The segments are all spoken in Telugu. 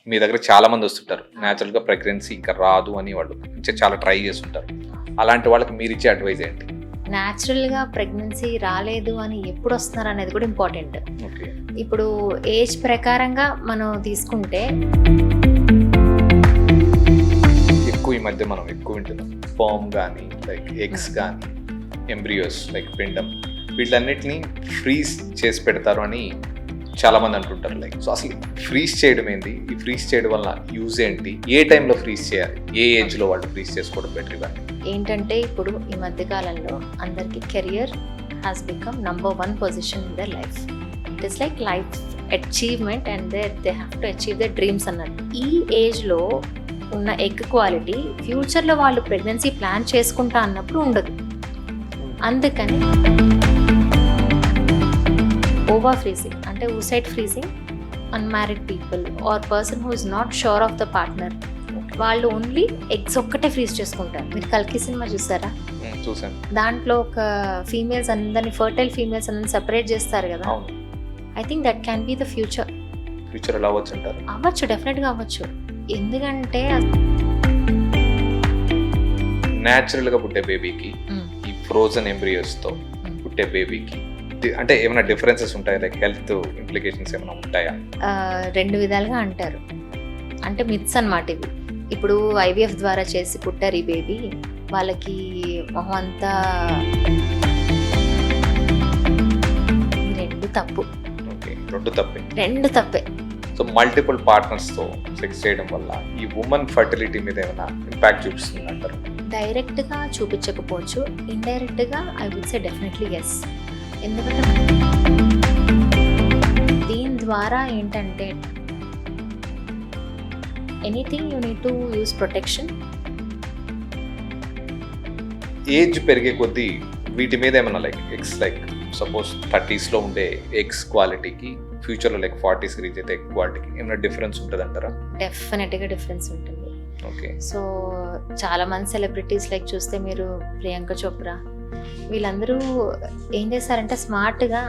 మీ దగ్గర చాలా మంది వస్తుంటారు, న్యాచురల్గా ప్రెగ్నెన్సీ ఇంకా రాదు అని వాళ్ళు చాలా ట్రై చేస్తుంటారు. అలాంటి వాళ్ళకి మీరు ఇచ్చే అడ్వైజ్ ఏంటి? న్యాచురల్గా ప్రెగ్నెన్సీ రాలేదు అని ఎప్పుడు వస్తున్నారు అనేది కూడా ఇంపార్టెంట్. ఓకే, ఇప్పుడు ఏజ్ ప్రకారంగా మనం తీసుకుంటే ఎక్కువ ఈ మధ్య మనం ఎక్కువ వింటున్నాం స్పర్మ్ కానీ లైక్ ఎగ్స్ కానీ ఎంబ్రియోస్ లైక్ పిండం, వీటన్నిటిని ఫ్రీజ్ చేసి పెడతారు అని చాలా మంది అంటుంటారు. లైక్ సో అసలు ఫ్రీజ్ చేయడం ఏంటి, ఈ ఫ్రీజ్ చేయడం వల్ల యూజ్ ఏంటి, ఏ టైంలో ఫ్రీజ్ చేయాలి, ఏ ఏజ్ లో వాళ్ళు ఫ్రీజ్ చేసుకోవడం బెటర్? ఇవన్నీ ఏంటంటే ఇప్పుడు ఈ మధ్య కాలంలో అందరికి career has become number 1 position in their life. It is like life achievement and they have to achieve their dreams అన్నట్టు. ఈ ఏజ్లో ఉన్న ఎగ్ క్వాలిటీ ఫ్యూచర్లో వాళ్ళు ప్రెగ్నెన్సీ ప్లాన్ చేసుకుంటా అన్నప్పుడు ఉండదు. అందుకని ఓవర్ ఫ్రీజింగ్ అంటే oocyte freezing, unmarried people or person who is not sure of the partner, వాళ్ళు ఓన్లీ ఎగ్స్ ఒక్కటే ఫ్రీజ్ చేసుకుంటారు. మీరు కల్కి సినిమా చూసారా? చూసాను. దాంట్లో ఒక ఫీమేల్స్ అందరినీ, ఫర్టైల్ ఫీమేల్స్ అందరినీ సెపరేట్ చేస్తారు కదా. I think that can be the future. Future ఎలా అవ్వచ్చు అంటారు? అవ్వచ్చు, డెఫినెట్గా అవ్వచ్చు. ఎందుకంటే న్యాచురల్గా పుట్టే బేబీకి ఈ ఫ్రోజన్ ఎంబ్రియోస్తో పుట్టే బేబీకి అంటే ఏమైనా డిఫరెన్సెస్ ఉంటాయా? లైక్ హెల్త్ ఇంప్లికేషన్స్ ఏమైనా ఉంటాయా? 2 విధాలుగా అంటారు, అంటే మిత్స్ అన్నమాట ఇవి. ఇప్పుడు ఐవీఎఫ్ ద్వారా చేసి పుట్టారు ఈ బేబీ, వాళ్ళకి మొహం అంతా రెండు తప్పు. ఓకే, రెండు తప్పే. సో మల్టిపుల్ పార్ట్నర్స్తో సెక్స్ చేయడం వల్ల ఈ ఉమెన్ ఫర్టిలిటీ మీద ఏమైనా ఇంపాక్ట్ చూపిస్తుంది అంటారు? డైరెక్ట్గా చూపించకపోవచ్చు, ఇండైరెక్ట్గా I would say definitely yes. ఎందుకంటే దీని ద్వారా ఏంటంటే anything you need to use protection. Age పెరిగే కొద్దీ వీటి మీద ఏమైనా like eggs like suppose 30s లో ఉండే ఎగ్స్ క్వాలిటీకి ఫ్యూచర్లో లైక్ 40s రీచ్ అయితే ఎగ్ క్వాలిటీకి ఏమైనా డిఫరెన్స్ ఉంటుంది అంటారా? డెఫినెట్గా డిఫరెన్స్ ఉంటుంది. ఓకే, సో చాలా మంది సెలబ్రిటీస్ లైక్ చూస్తే మీరు ప్రియాంక చోప్రా, వీళ్ళందరూ ఏం చేస్తారంటే స్మార్ట్గా.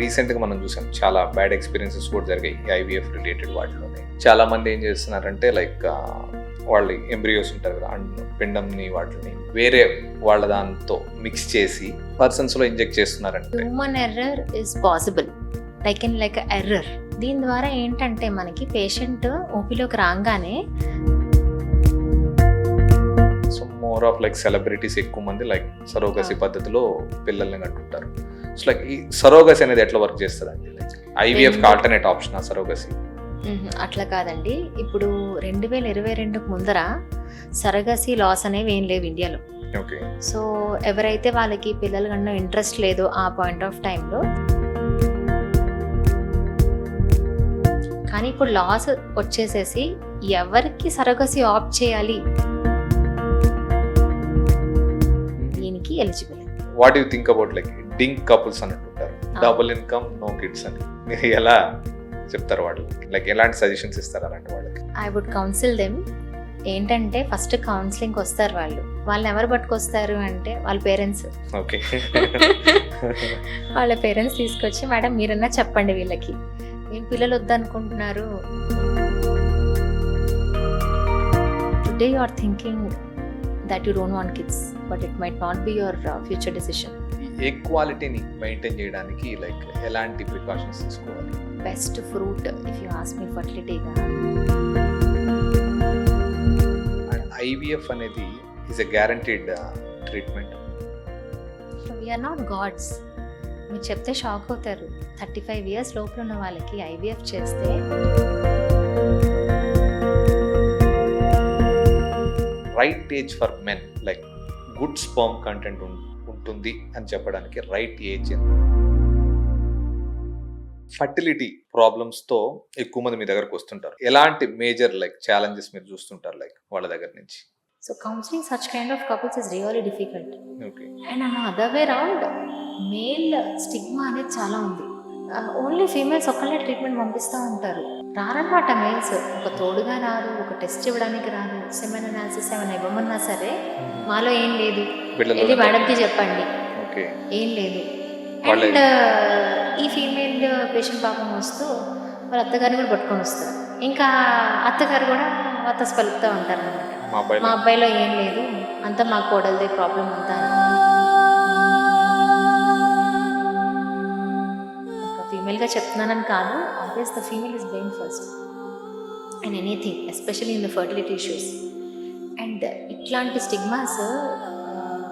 రీసెంట్గా మనం చూసాం చాలా బ్యాడ్ ఎక్స్పీరియన్సెస్ కూడా జరిగాయి ఐవీఎఫ్ రిలేటెడ్ వాటిలోనే. చాలా మంది ఏం చేస్తున్నారంటే లైక్ వాళ్ళు ఎంబ్రియోస్ ఉంటారు కదా, పిండంని వాటిని వేరే వాళ్ళ దాంతో మిక్స్ చేసి పర్సన్స్ లో ఇంజెక్ట్ చేస్తున్నారంటే human error is possible, like error. దీని ద్వారా ఏంటంటే మనకి పేషెంట్ ఓపీలోకి రాగానే so more of like celebrities ఎక్కువ మంది లైక్ సరోగసి పద్ధతిలో పిల్లల్ని కంటుంటారు. సో లైక్ ఈ సరోగసి అనేది ఎట్లా వర్క్ చేస్తుందండి? ఐవీఎఫ్ ఆల్టర్నేట్ ఆప్షన్ ఆ సరోగసి? అట్లా కాదండి. ఇప్పుడు 2022 ముందర సరగసి లాస్ అనేవి ఏం లేవు ఇండియాలో. ఓకే, సో ఎవరైతే వాళ్ళకి పిల్లలు కన్నా ఇంట్రెస్ట్ లేదో ఆ పాయింట్ ఆఫ్ టైంలో, కానీ ఇప్పుడు లాస్ వచ్చేసేసి ఎవరికి సరగసి ఆప్ట్ చేయాలి దీనికి eligible. What you think about like DINK couples అని అంటుంటారు, డబుల్ ఇన్కమ్ నో కిడ్స్ అని, మీరు ఎలా చెప్తారు వాళ్ళు? లైక్ ఎలాంటి సజెషన్స్ ఇస్తారు అలాంటి వాళ్ళకి? I would counsel them. ఏంటంటే ఫస్ట్ కౌన్సిలింగ్ వస్తారు వాళ్ళని ఎవరు పట్టుకొస్తారు అంటే వాళ్ళ పేరెంట్స్. ఓకే, వాళ్ళ పేరెంట్స్ తీసుకొచ్చి, మేడం మీరన్నా చెప్పండి వీళ్ళకి ఏం పిల్లలు వద్దనుకుంటున్నారు, today you are thinking that you don't want kids but it might not be your future decision. ఏ క్వాలిటీని మెయింటైన్ చేయడానికి లైక్ ఎలాంటి ప్రికాషన్స్ తీసుకోవాలి? Best fruit if you ask me ఫర్టిలిటీగా. అండ్ ఐవీఎఫ్ అనేది is a guaranteed treatment. We're not gods. మీరు చెప్తే షాక్ అవుతారు. 35 years లోపల ఉన్న వాళ్ళకి ఐవీఎఫ్ చేస్తే right age for men like good sperm content ఉంటుంది అని చెప్పడానికి రైట్ ఏజ్ ఎంత? ఫర్టిలిటీ ప్రాబ్లమ్స్తో ఎక్కువ మంది మీ దగ్గరకు వస్తుంటారు. ఎలాంటి మేజర్ లైక్ ఛాలెంజెస్ మీరు చూస్తుంటారు లైక్ వాళ్ళ దగ్గర నుంచి? So counselling such kind of couples is really difficult. Okay, and other way round male stigma అనేది చాలా ఉంది. ఓన్లీ ఫీమేల్స్ ఒక్కళ్ళే ట్రీట్మెంట్ పంపిస్తూ ఉంటారు. రారన్నమాట మేల్స్. ఒక తోడుగా రారు, ఒక టెస్ట్ ఇవ్వడానికి రారు, సెమెన్ అనాలిసిస్ ఏమైనా ఇవ్వమన్నా సరే మాలో ఏం లేదు, వెళ్ళి మేడంకి చెప్పండి, ఏం లేదు. అండ్ ఈ ఫీమేల్ పేషెంట్ పాపం వస్తూ వాళ్ళ అత్తగారిని కూడా పట్టుకొని వస్తారు. ఇంకా అత్తగారు కూడా వాతస్ పలుకుతూ ఉంటారు అనమాట. మా అబ్బాయి మా అబ్బాయిలో ఏం లేదు, అంతా మా కోడలదే ప్రాబ్లం అంతా అని. ఒక ఫీమేల్గా చెప్తున్నానని కాదు, always the female is blame first in anything, especially in the fertility issues. And ఇట్లాంటి స్టిగ్మాస్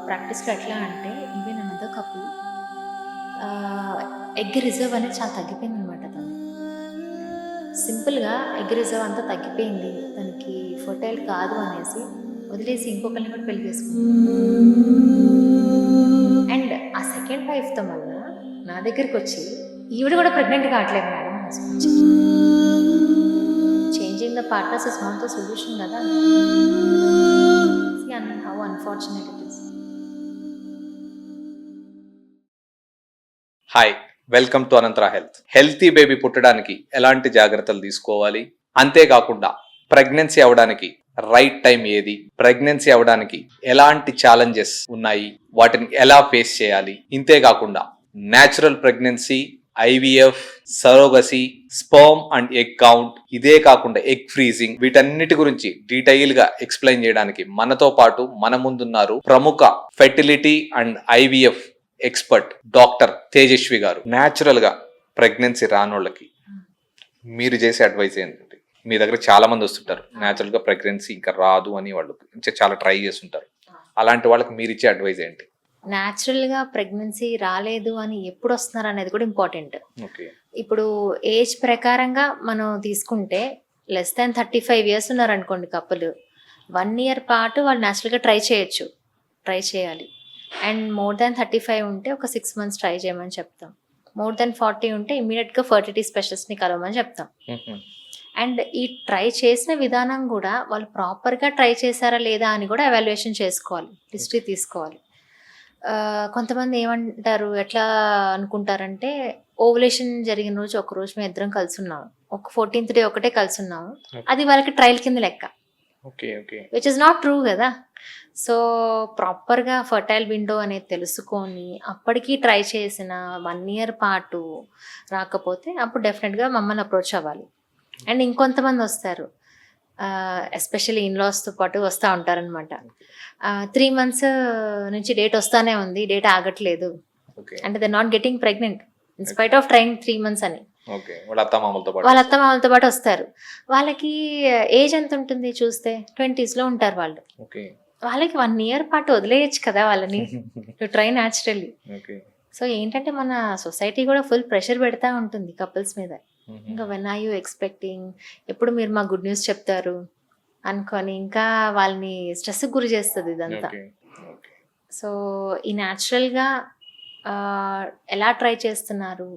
ప్రాక్టీస్లో ఎట్లా అంటే, even another couple egg reserve అనేది చాలా తగ్గిపోయింది అనమాట. తను సింపుల్గా ఎగ్ రిజర్వ్ అంతా తగ్గిపోయింది, తనకి ఫర్టైల్ కాదు అనేసి వదిలేసి ఇంకొకరిని కూడా పెళ్లి చేసుకుంది. అండ్ ఆ సెకండ్ వైఫ్తో మళ్ళీ నా దగ్గరికి వచ్చి ఈవిడ కూడా ప్రెగ్నెంట్ కావట్లేదు మేడం అనేసి వచ్చి, changing the partners is not the solution కదా. How unfortunate it is. Hi, welcome to Anantara health. Healthy baby పుట్టడానికి ఎలాంటి జాగ్రత్తలు తీసుకోవాలి, అంతేకాకుండా ప్రెగ్నెన్సీ అవ్వడానికి రైట్ టైం ఏది, ప్రెగ్నెన్సీ అవ్వడానికి ఎలాంటి ఛాలెంజెస్ ఉన్నాయి, వాటిని ఎలా ఫేస్ చేయాలి, ఇంతేకాకుండా natural pregnancy, IVF, surrogacy, sperm and egg count, ఇదే కాకుండా ఎగ్ ఫ్రీజింగ్, వీటన్నిటి గురించి డీటెయిల్ గా ఎక్స్ప్లెయిన్ చేయడానికి మనతో పాటు మన ముందున్నారు ప్రముఖ fertility and IVF expert doctor Tejaswi గారు. న్యాచురల్ గా ప్రెగ్నెన్సీ రానోళ్ళకి మీరు చేసే అడ్వైస్ ఏంటంటే, మీ దగ్గర చాలా మంది వస్తుంటారు న్యాచురల్ గా ప్రెగ్నెన్సీ ఇంకా రాదు అని, వాళ్ళు చాలా ట్రై చేస్తుంటారు, అలాంటి వాళ్ళకి మీరు ఇచ్చే అడ్వైస్ ఏంటి? న్యాచురల్గా ప్రెగ్నెన్సీ రాలేదు అని ఎప్పుడు వస్తున్నారు అనేది కూడా ఇంపార్టెంట్. ఓకే, ఇప్పుడు ఏజ్ ప్రకారంగా మనం తీసుకుంటే లెస్ దాన్ 35 years ఉన్నారనుకోండి కపుల్, 1 year పాటు వాళ్ళు న్యాచురల్గా ట్రై చేయాలి. అండ్ మోర్ దాన్ 35 ఉంటే ఒక 6 months ట్రై చేయమని చెప్తాం. మోర్ దాన్ 40 ఉంటే ఇమీడియట్గా ఫర్టిలిటీ స్పెషలిస్ట్ని కలవమని చెప్తాం. అండ్ ఈ ట్రై చేసిన విధానం కూడా వాళ్ళు ప్రాపర్గా ట్రై చేశారా లేదా అని కూడా ఎవాల్యుయేషన్ చేసుకోవాలి, హిస్టరీ తీసుకోవాలి. కొంతమంది ఏమంటారు, ఎట్లా అనుకుంటారంటే, ఓవులేషన్ జరిగిన రోజు ఒక రోజు మేము ఇద్దరం కలిసి ఉన్నాము, ఒక 14th day ఒకటే కలిసి ఉన్నాము, అది వాళ్ళకి ట్రయల్ కింద లెక్క, విచ్ ఇస్ నాట్ ట్రూ కదా. సో ప్రాపర్గా ఫర్టైల్ విండో అనేది తెలుసుకొని అప్పటికి ట్రై చేసిన 1 year పాటు రాకపోతే అప్పుడు డెఫినెట్గా మమ్మల్ని అప్రోచ్ అవ్వాలి. అండ్ ఇంకొంతమంది వస్తారు, ఎస్పెషల్లీ ఇన్లాస్తో పాటు వస్తూ ఉంటారనమాట. 3 months నుంచి డేట్ వస్తానే ఉంది, డేట్ ఆగట్లేదు, అంటే they not getting pregnant in spite of trying 3 months అని. వాళ్ళ అత్తమామలతో పాటు వస్తారు. వాళ్ళకి ఏజ్ ఎంత ఉంటుంది చూస్తే 20s లో ఉంటారు వాళ్ళు. వాళ్ళకి 1 year పాటు వదిలేయచ్చు కదా వాళ్ళని, టు ట్రై న్యాచురల్లీ. సో ఏంటంటే మన సొసైటీ కూడా ఫుల్ ప్రెషర్ పెడతా ఉంటుంది కపుల్స్ మీద. ఇంకా వెన్ ఆర్ యూ ఎక్స్పెక్టింగ్, ఎప్పుడు మీరు మా గుడ్ న్యూస్ చెప్తారు అనుకొని ఇంకా వాళ్ళని స్ట్రెస్ గురి చేస్తుంది ఇదంతా. సో ఈ న్యాచురల్గా ఎలా ట్రై చేస్తున్నారు,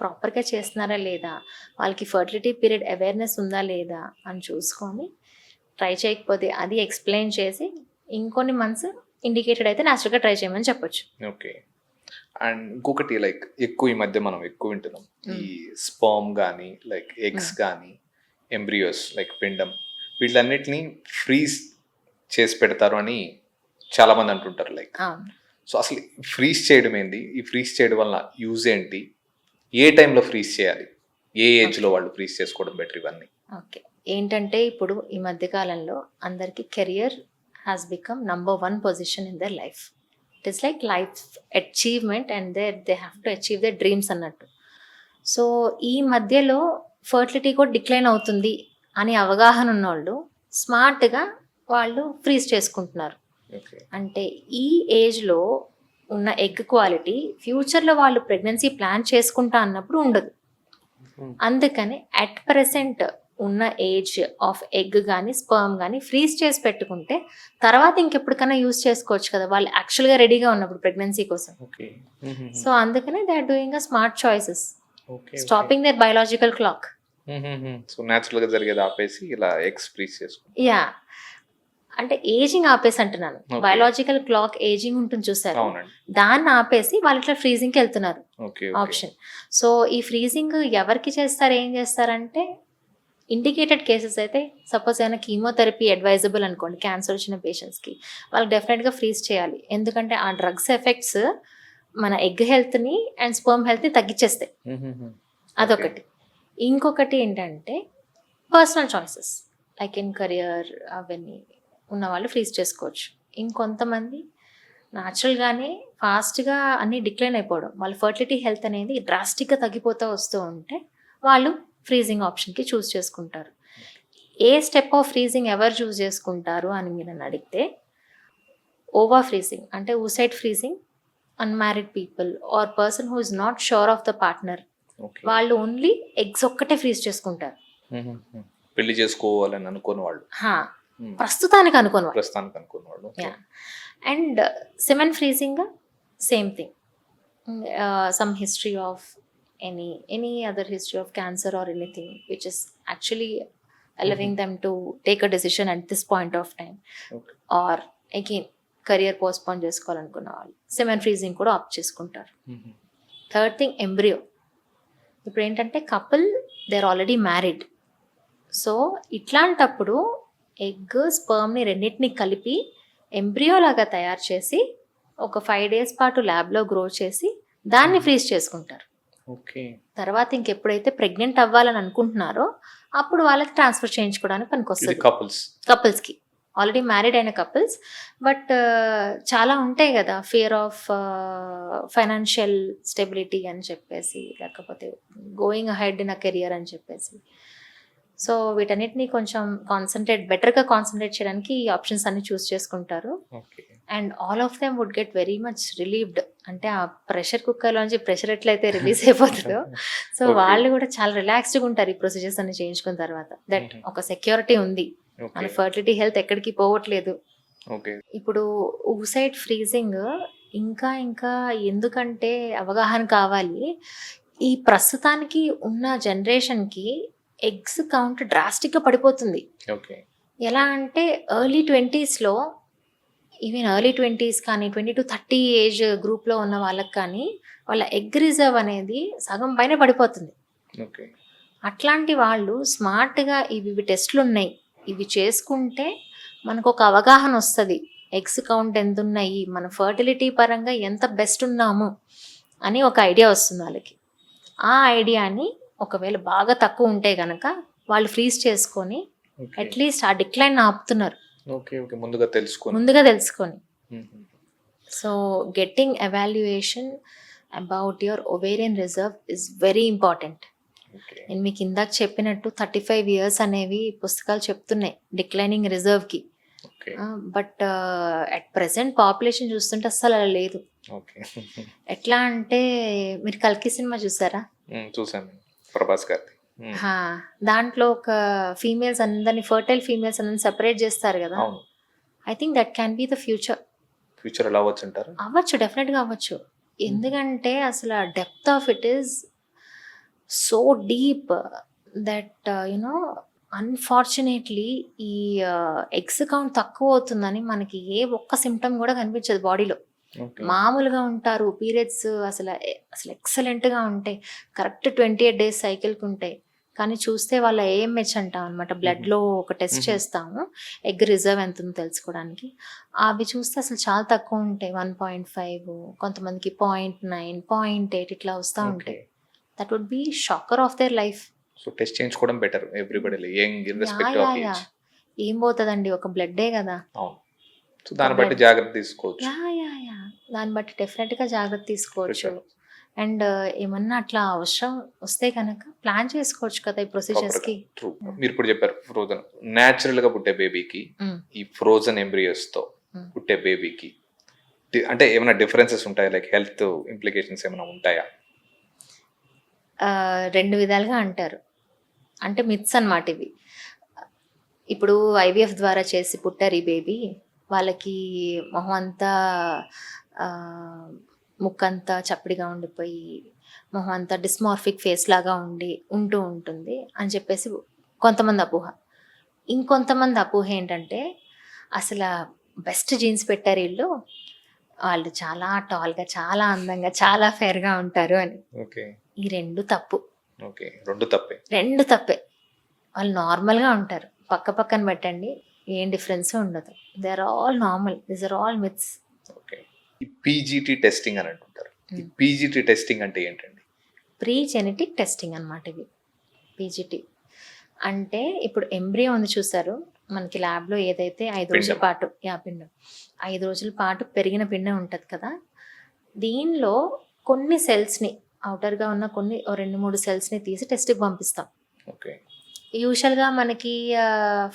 ప్రాపర్గా చేస్తున్నారా లేదా, వాళ్ళకి ఫర్టిలిటీ పీరియడ్ అవేర్నెస్ ఉందా లేదా అని చూసుకొని, ట్రై చేయకపోతే అది ఎక్స్ప్లెయిన్ చేసి ఇంకొన్ని మంత్స్ ఇండికేటెడ్ అయితే న్యాచురల్గా ట్రై చేయమని చెప్పొచ్చు. ఓకే. అండ్ ఇంకొకటి, లైక్ ఎక్కువ ఈ మధ్య మనం ఎక్కువ వింటున్నాం, ఈ స్పర్మ్ కానీ లైక్ ఎగ్స్ కానీ ఎంబ్రియోస్ లైక్ పిండం, వీళ్ళన్నిటిని ఫ్రీజ్ చేసి పెడతారు అని చాలా మంది అంటుంటారు. లైక్ సో అసలు ఫ్రీజ్ చేయడం ఏంటి, ఈ ఫ్రీజ్ చేయడం వల్ల యూజ్ ఏంటి, ఏ టైంలో ఫ్రీజ్ చేయాలి, ఏ ఏజ్లో వాళ్ళు ఫ్రీజ్ చేసుకోవడం బెటర్, ఇవన్నీ. ఓకే, ఏంటంటే ఇప్పుడు ఈ మధ్యకాలంలో అందరికీ career has become number 1 position in their life. It is like life achievement and they have to achieve their dreams అన్నట్టు. సో ఈ మధ్యలో ఫర్టిలిటీ కూడా డిక్లైన్ అవుతుంది అని అవగాహన ఉన్నవాళ్ళు స్మార్ట్గా వాళ్ళు ఫ్రీజ్ చేసుకుంటున్నారు. అంటే ఈ ఏజ్లో ఉన్న ఎగ్ క్వాలిటీ ఫ్యూచర్లో వాళ్ళు ప్రెగ్నెన్సీ ప్లాన్ చేసుకుంటా అన్నప్పుడు ఉండదు. అందుకని అట్ ప్రెసెంట్ ఉన్న ఏజ్ ఆఫ్ ఎగ్ కానీ స్పర్మ్ కానీ ఫ్రీజ్ చేసి పెట్టుకుంటే తర్వాత ఇంకెప్పటికైనా యూజ్ చేసుకోవచ్చు కదా, వాళ్ళు యాక్చువల్గా రెడీగా ఉన్నప్పుడు ప్రెగ్నెన్సీ కోసం. సో అందుకనే they are doing a smart choices, stopping their biological clock. So న్యాచురల్గా జరిగేది ఆపేసి ఇలా ఎగ్స్ ఫ్రీజ్ చేసుకుంటారు. యా, అంటే ఏజింగ్ ఆపేసి అంటున్నాను, బయోలాజికల్ క్లాక్ ఏజింగ్ ఉంటుంది చూసారు, దాన్ని ఆపేసి వాళ్ళు ఇట్లా ఫ్రీజింగ్కి వెళ్తున్నారు ఆప్షన్. సో ఈ ఫ్రీజింగ్ ఎవరికి చేస్తారు, ఏం చేస్తారంటే, ఇండికేటెడ్ కేసెస్ అయితే సపోజ్ ఏమైనా కీమోథెరపీ అడ్వైజబుల్ అనుకోండి, క్యాన్సర్ వచ్చిన పేషెంట్స్కి, వాళ్ళకి డెఫినెట్గా ఫ్రీజ్ చేయాలి. ఎందుకంటే ఆ డ్రగ్స్ ఎఫెక్ట్స్ మన ఎగ్ హెల్త్ని అండ్ స్పర్మ్ హెల్త్ని తగ్గించేస్తాయి. అదొకటి. ఇంకొకటి ఏంటంటే personal choices like in career అవన్నీ ఉన్నవాళ్ళు ఫ్రీజ్ చేసుకోవచ్చు. ఇంకొంతమంది న్యాచురల్గానే ఫాస్ట్గా అన్నీ డిక్లైన్ అయిపోవడం, వాళ్ళ ఫర్టిలిటీ హెల్త్ అనేది డ్రాస్టిక్గా తగ్గిపోతూ వస్తూ ఉంటే వాళ్ళు ఫ్రీజింగ్ ఆప్షన్కి చూస్ చేసుకుంటారు. ఏ స్టెప్ ఆఫ్ ఫ్రీజింగ్ ఎవరు చూస్ చేసుకుంటారు అని మీరు నన్ను అడిగితే, ఓవర్ ఫ్రీజింగ్ అంటే oocyte freezing, unmarried people or person who is not sure of the partner, వాళ్ళు ఓన్లీ ఎగ్స్ ఒక్కటే ఫ్రీజ్ చేసుకుంటారు. పెళ్లి చేసుకోవాలని అనుకున్న వాళ్ళు, ప్రస్తుతానికి అనుకున్న వాళ్ళు. And semen freezing same thing, some history of any other history of cancer or anything which is actually allowing them to take a decision at this point of time. Or again career postpone చేసుకోవాలనుకున్న వాళ్ళు సెమెన్ ఫ్రీజింగ్ కూడా ఆప్ట్ చేసుకుంటారు. Third thing embryo. ఇప్పుడు ఏంటంటే couple they are already married, so ఇట్లాంటప్పుడు ఎగ్ స్పర్మ్ని రెండింటిని కలిపి ఎంబ్రియో లాగా తయారు చేసి ఒక 5 days పాటు ల్యాబ్లో గ్రో చేసి దాన్ని ఫ్రీజ్ చేసుకుంటారు. తర్వాత ఇంకెప్పుడైతే ప్రెగ్నెంట్ అవ్వాలని అనుకుంటున్నారో అప్పుడు వాళ్ళకి ట్రాన్స్ఫర్ చేయించుకోవడానికి పనికొస్తుంది. కపుల్స్కి ఆల్రెడీ మ్యారీడ్ అయిన కపుల్స్, బట్ చాలా ఉంటాయి కదా, ఫియర్ ఆఫ్ ఫైనాన్షియల్ స్టెబిలిటీ అని చెప్పేసి, లేకపోతే going ahead in a career అని చెప్పేసి. సో వీటన్నిటిని కొంచెం బెటర్గా కాన్సన్ట్రేట్ చేయడానికి ఈ ఆప్షన్స్ అన్ని చూస్ చేసుకుంటారు. And all of them would get very much relieved. అంటే ఆ ప్రెషర్ కుక్కర్లోంచి ప్రెషర్ ఎట్లయితే రిలీజ్ అయిపోతుందో, సో వాళ్ళు కూడా చాలా రిలాక్స్డ్గా ఉంటారు ఈ ప్రొసీజర్స్ అన్ని చేయించుకున్న తర్వాత. దట్ ఒక సెక్యూరిటీ ఉంది, మన ఫర్టిలిటీ హెల్త్ ఎక్కడికి పోవట్లేదు. ఇప్పుడు ఊసైడ్ ఫ్రీజింగ్ ఇంకా ఎందుకంటే అవగాహన కావాలి. ఈ ప్రస్తుతానికి ఉన్న జనరేషన్కి ఎగ్స్ కౌంట్ డ్రాస్టిక్గా పడిపోతుంది. ఎలా అంటే early 20s even early 20s కానీ 20 to 30 ఏజ్ గ్రూప్లో ఉన్న వాళ్ళకి కానీ వాళ్ళ ఎగ్ రిజర్వ్ అనేది సగం పైన పడిపోతుంది. అట్లాంటి వాళ్ళు స్మార్ట్గా ఇవి టెస్ట్లు ఉన్నాయి, ఇవి చేసుకుంటే మనకు ఒక అవగాహన వస్తుంది, ఎగ్స్ కౌంట్ ఎంత ఉన్నాయి, మన ఫర్టిలిటీ పరంగా ఎంత బెస్ట్ ఉన్నాము అని ఒక ఐడియా వస్తుంది వాళ్ళకి. ఆ ఐడియాని ఒకవేళ బాగా తక్కువ ఉంటే కనుక వాళ్ళు ఫ్రీజ్ చేసుకొని అట్లీస్ట్ ఆ డిక్లైన్ ఆపుతున్నారు, ముందుగా తెలుసుకొని. So getting evaluation about your ovarian reserve is very important. నేను మీకు ఇందాక చెప్పినట్టు 35 years అనేవి పుస్తకాలు చెప్తున్నాయి డిక్లైనింగ్ రిజర్వ్కి, బట్ అట్ ప్రెసెంట్ పాపులేషన్ చూస్తుంటే అస్సలు అలా లేదు. ఎట్లా అంటే మీరు కల్కి సినిమా చూసారా? చూసాను, ప్రభాస్ గారి. దాంట్లో ఒక ఫీమేల్స్ అందరినీ, ఫర్టైల్ ఫీమేల్స్ అందరినీ సెపరేట్ చేస్తారు కదా. I think that can be the future ఎలా అవ్వచ్చు అంటారు? అవ్వచ్చు, డెఫినెట్గా అవ్వచ్చు. ఎందుకంటే అసలు depth of it is so deep that you know unfortunately ఈ ఎగ్స్ కౌంట్ తక్కువ అవుతుందని మనకి ఏ ఒక్క సిమ్టమ్ కూడా కనిపించదు బాడీలో. మామూలుగా ఉంటారు, పీరియడ్స్ అసలు ఎక్సలెంట్గా ఉంటాయి, కరెక్ట్ 28 days సైకిల్కి ఉంటాయి. కానీ చూస్తే వాళ్ళ ఏఎంహెచ్ అంటాం అనమాట, బ్లడ్లో ఒక టెస్ట్ చేస్తాము ఎగ్ రిజర్వ్ ఎంత ఉందో తెలుసుకోవడానికి. అవి చూస్తే అసలు చాలా తక్కువ ఉంటాయి, 1.5, కొంతమందికి 0.9, 0.8 ఇట్లా వస్తూ ఉంటాయి. That would be shocker of their life. So test చేయించుకోవడం better everybody, irrespective of age. ఏం పోతుందండి, ఒక బ్లడ్డే కదా. సో దాన్ని బట్టి జాగ్రత్త తీసుకోవచ్చు. దాన్ని బట్టి డెఫినెట్గా జాగ్రత్త తీసుకోవచ్చు. అండ్ ఏమన్నా అట్లా అవసరం వస్తే కనుక ప్లాన్ చేసుకోవచ్చు కదా ఈ ప్రొసీజర్స్కి. మీరు ఇప్పుడు చెప్పారు ఫ్రోజన్, న్యాచురల్గా పుట్టే బేబీకి ఈ ఫ్రోజన్ ఎంబ్రియోస్ తో పుట్టే బేబీకి అంటే ఏమైనా డిఫరెన్సెస్ ఉంటాయా, లైక్ హెల్త్ ఇంప్లికేషన్స్ ఏమైనా ఉంటాయా? 2 విధాలుగా అంటారు, అంటే మిత్స్ అన్నమాట ఇవి. ఇప్పుడు IVF ద్వారా చేసి పుట్టారు ఈ బేబీ, వాళ్ళకి మొహం అంతా ముక్కంతా చప్పడిగా ఉండిపోయి మొహం అంతా డిస్మార్ఫిక్ ఫేస్ లాగా ఉంటుంది అని చెప్పేసి కొంతమంది అపోహ. ఇంకొంతమంది అపోహ ఏంటంటే అసలు బెస్ట్ జీన్స్ పెట్టారు వీళ్ళు, వాళ్ళు చాలా టాల్గా, చాలా అందంగా, చాలా ఫేర్గా ఉంటారు అని. ఈ రెండు తప్పు. రెండు తప్పే. వాళ్ళు నార్మల్గా ఉంటారు, పక్కన పెట్టండి, ఏం డిఫరెన్స్ ఉండదు. They are all normal, these are all myths. PGT testing అని అంటుంటారు, పీజీటీ టెస్టింగ్ అంటే ఏంటండి? ప్రీ జెనెటిక్ టెస్టింగ్ అనమాట ఇవి. పీజీటీ అంటే ఇప్పుడు ఎంబ్రియో ఉంది చూసారు మనకి ల్యాబ్లో, ఏదైతే 5 రోజుల పిండం. పాటు పిండం 5 రోజుల పాటు పెరిగిన పిండం ఉంటుంది కదా, దీనిలో కొన్ని సెల్స్ని, అవుటర్గా ఉన్న కొన్ని 2-3 సెల్స్ని తీసి టెస్ట్కి పంపిస్తాం. ఓకే. యూజువల్గా మనకి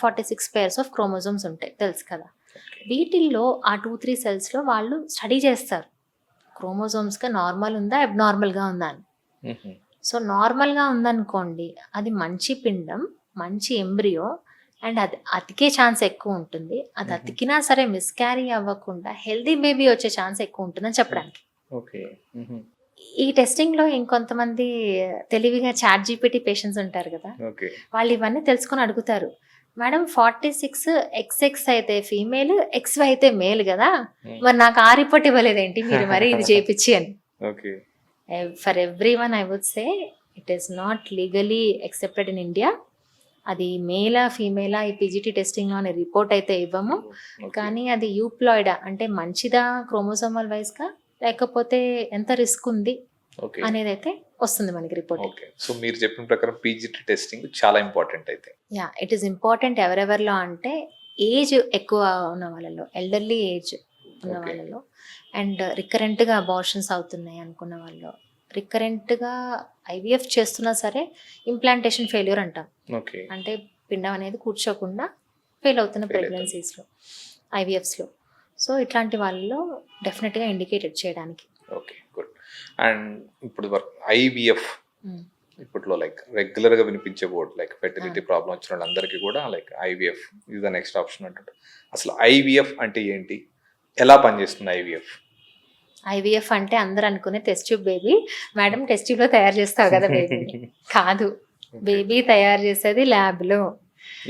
46 పేర్స్ ఆఫ్ క్రోమోజోమ్స్ ఉంటాయి, తెలుసు కదా. వీటిల్లో ఆ 2-3 సెల్స్లో వాళ్ళు స్టడీ చేస్తారు క్రోమోజోమ్స్గా నార్మల్ ఉందా అబ్నార్మల్గా ఉందా అని. సో నార్మల్గా ఉందనుకోండి, అది మంచి పిండం, మంచి ఎంబ్రియో, అండ్ అది అతికే ఛాన్స్ ఎక్కువ ఉంటుంది. అది అతికినా సరే మిస్క్యారీ అవ్వకుండా హెల్దీ బేబీ వచ్చే ఛాన్స్ ఎక్కువ ఉంటుందని చెప్పడానికి. ఓకే. ఈ టెస్టింగ్లో ఇంకొంతమంది తెలివిగా చాట్ జీపీటీ పేషెంట్స్ ఉంటారు కదా, ఓకే. వాళ్ళు ఇవన్నీ తెలుసుకొని అడుగుతారు, మేడం 46 XX అయితే ఫీమేల్, XY అయితే మేల్ కదా, మరి నాకు ఆ రిపోర్ట్ ఇవ్వలేదేంటి మీరు మరి ఇది చేపించి అని. Okay. For every one I would say it is not legally accepted in India. అది మేలా ఫీమేలా ఈ పీజీటీ టెస్టింగ్లో అనే రిపోర్ట్ అయితే ఇవ్వము, కానీ అది యూప్లాయిడా అంటే మంచిదా క్రోమోసోమల్ వైజ్గా, లేకపోతే ఎంత రిస్క్ ఉంది ఓకే. అనేది అయితే వస్తుంది మనకి రిపోర్ట్. ఓకే. సో మీరు చెప్పిన ప్రకారం పీజీటీ టెస్టింగ్ చాలా ఇంపార్టెంట్ అయితే. ఇట్ ఈస్ ఇంపార్టెంట్ ఎవరెవరిలో అంటే ఏజ్ ఎక్కువ ఉన్న వాళ్ళలో, ఎల్డర్లీ ఏజ్ ఉన్న Okay. వాళ్ళలో, అండ్ రికరెంట్గా అబార్షన్స్ అవుతున్నాయి అనుకున్న వాళ్ళు, రికరెంట్గా ఐవీఎఫ్ చేస్తున్నా సరే ఇంప్లాంటేషన్ ఫెయిల్యూర్ అంటాం, ఓకే. అంటే పిండం అనేది కూర్చోకుండా ఫెయిల్ అవుతున్న Fail అవుతుంది. ప్రెగ్నెన్సీస్లో, ఐవీఎఫ్స్లో. సో ఇట్లాంటి వాళ్ళలో డెఫినెట్గా ఇండికేటెడ్ చేయడానికి. Okay, good. అండ్ ఇప్పుడు వరకు ఐవీఎఫ్ ఇప్పట్లో లైక్ రెగ్యులర్గా వినిపించే వర్డ్, లైక్ ఫెర్టిలిటీ ప్రాబ్లం వచ్చిన వాళ్ళందరికీ కూడా like IVF is the next option అంటుంటారు. అసలు ఐవీఎఫ్ అంటే ఏంటి, ఎలా పనిచేస్తుంది ఐవీఎఫ్? ఐవీఎఫ్ అంటే అందరూ అనుకునే test tube baby, madam test ట్యూబ్లో తయారు చేస్తావు కదా బేబీని. కాదు, బేబీ తయారు చేసేది ల్యాబ్లో.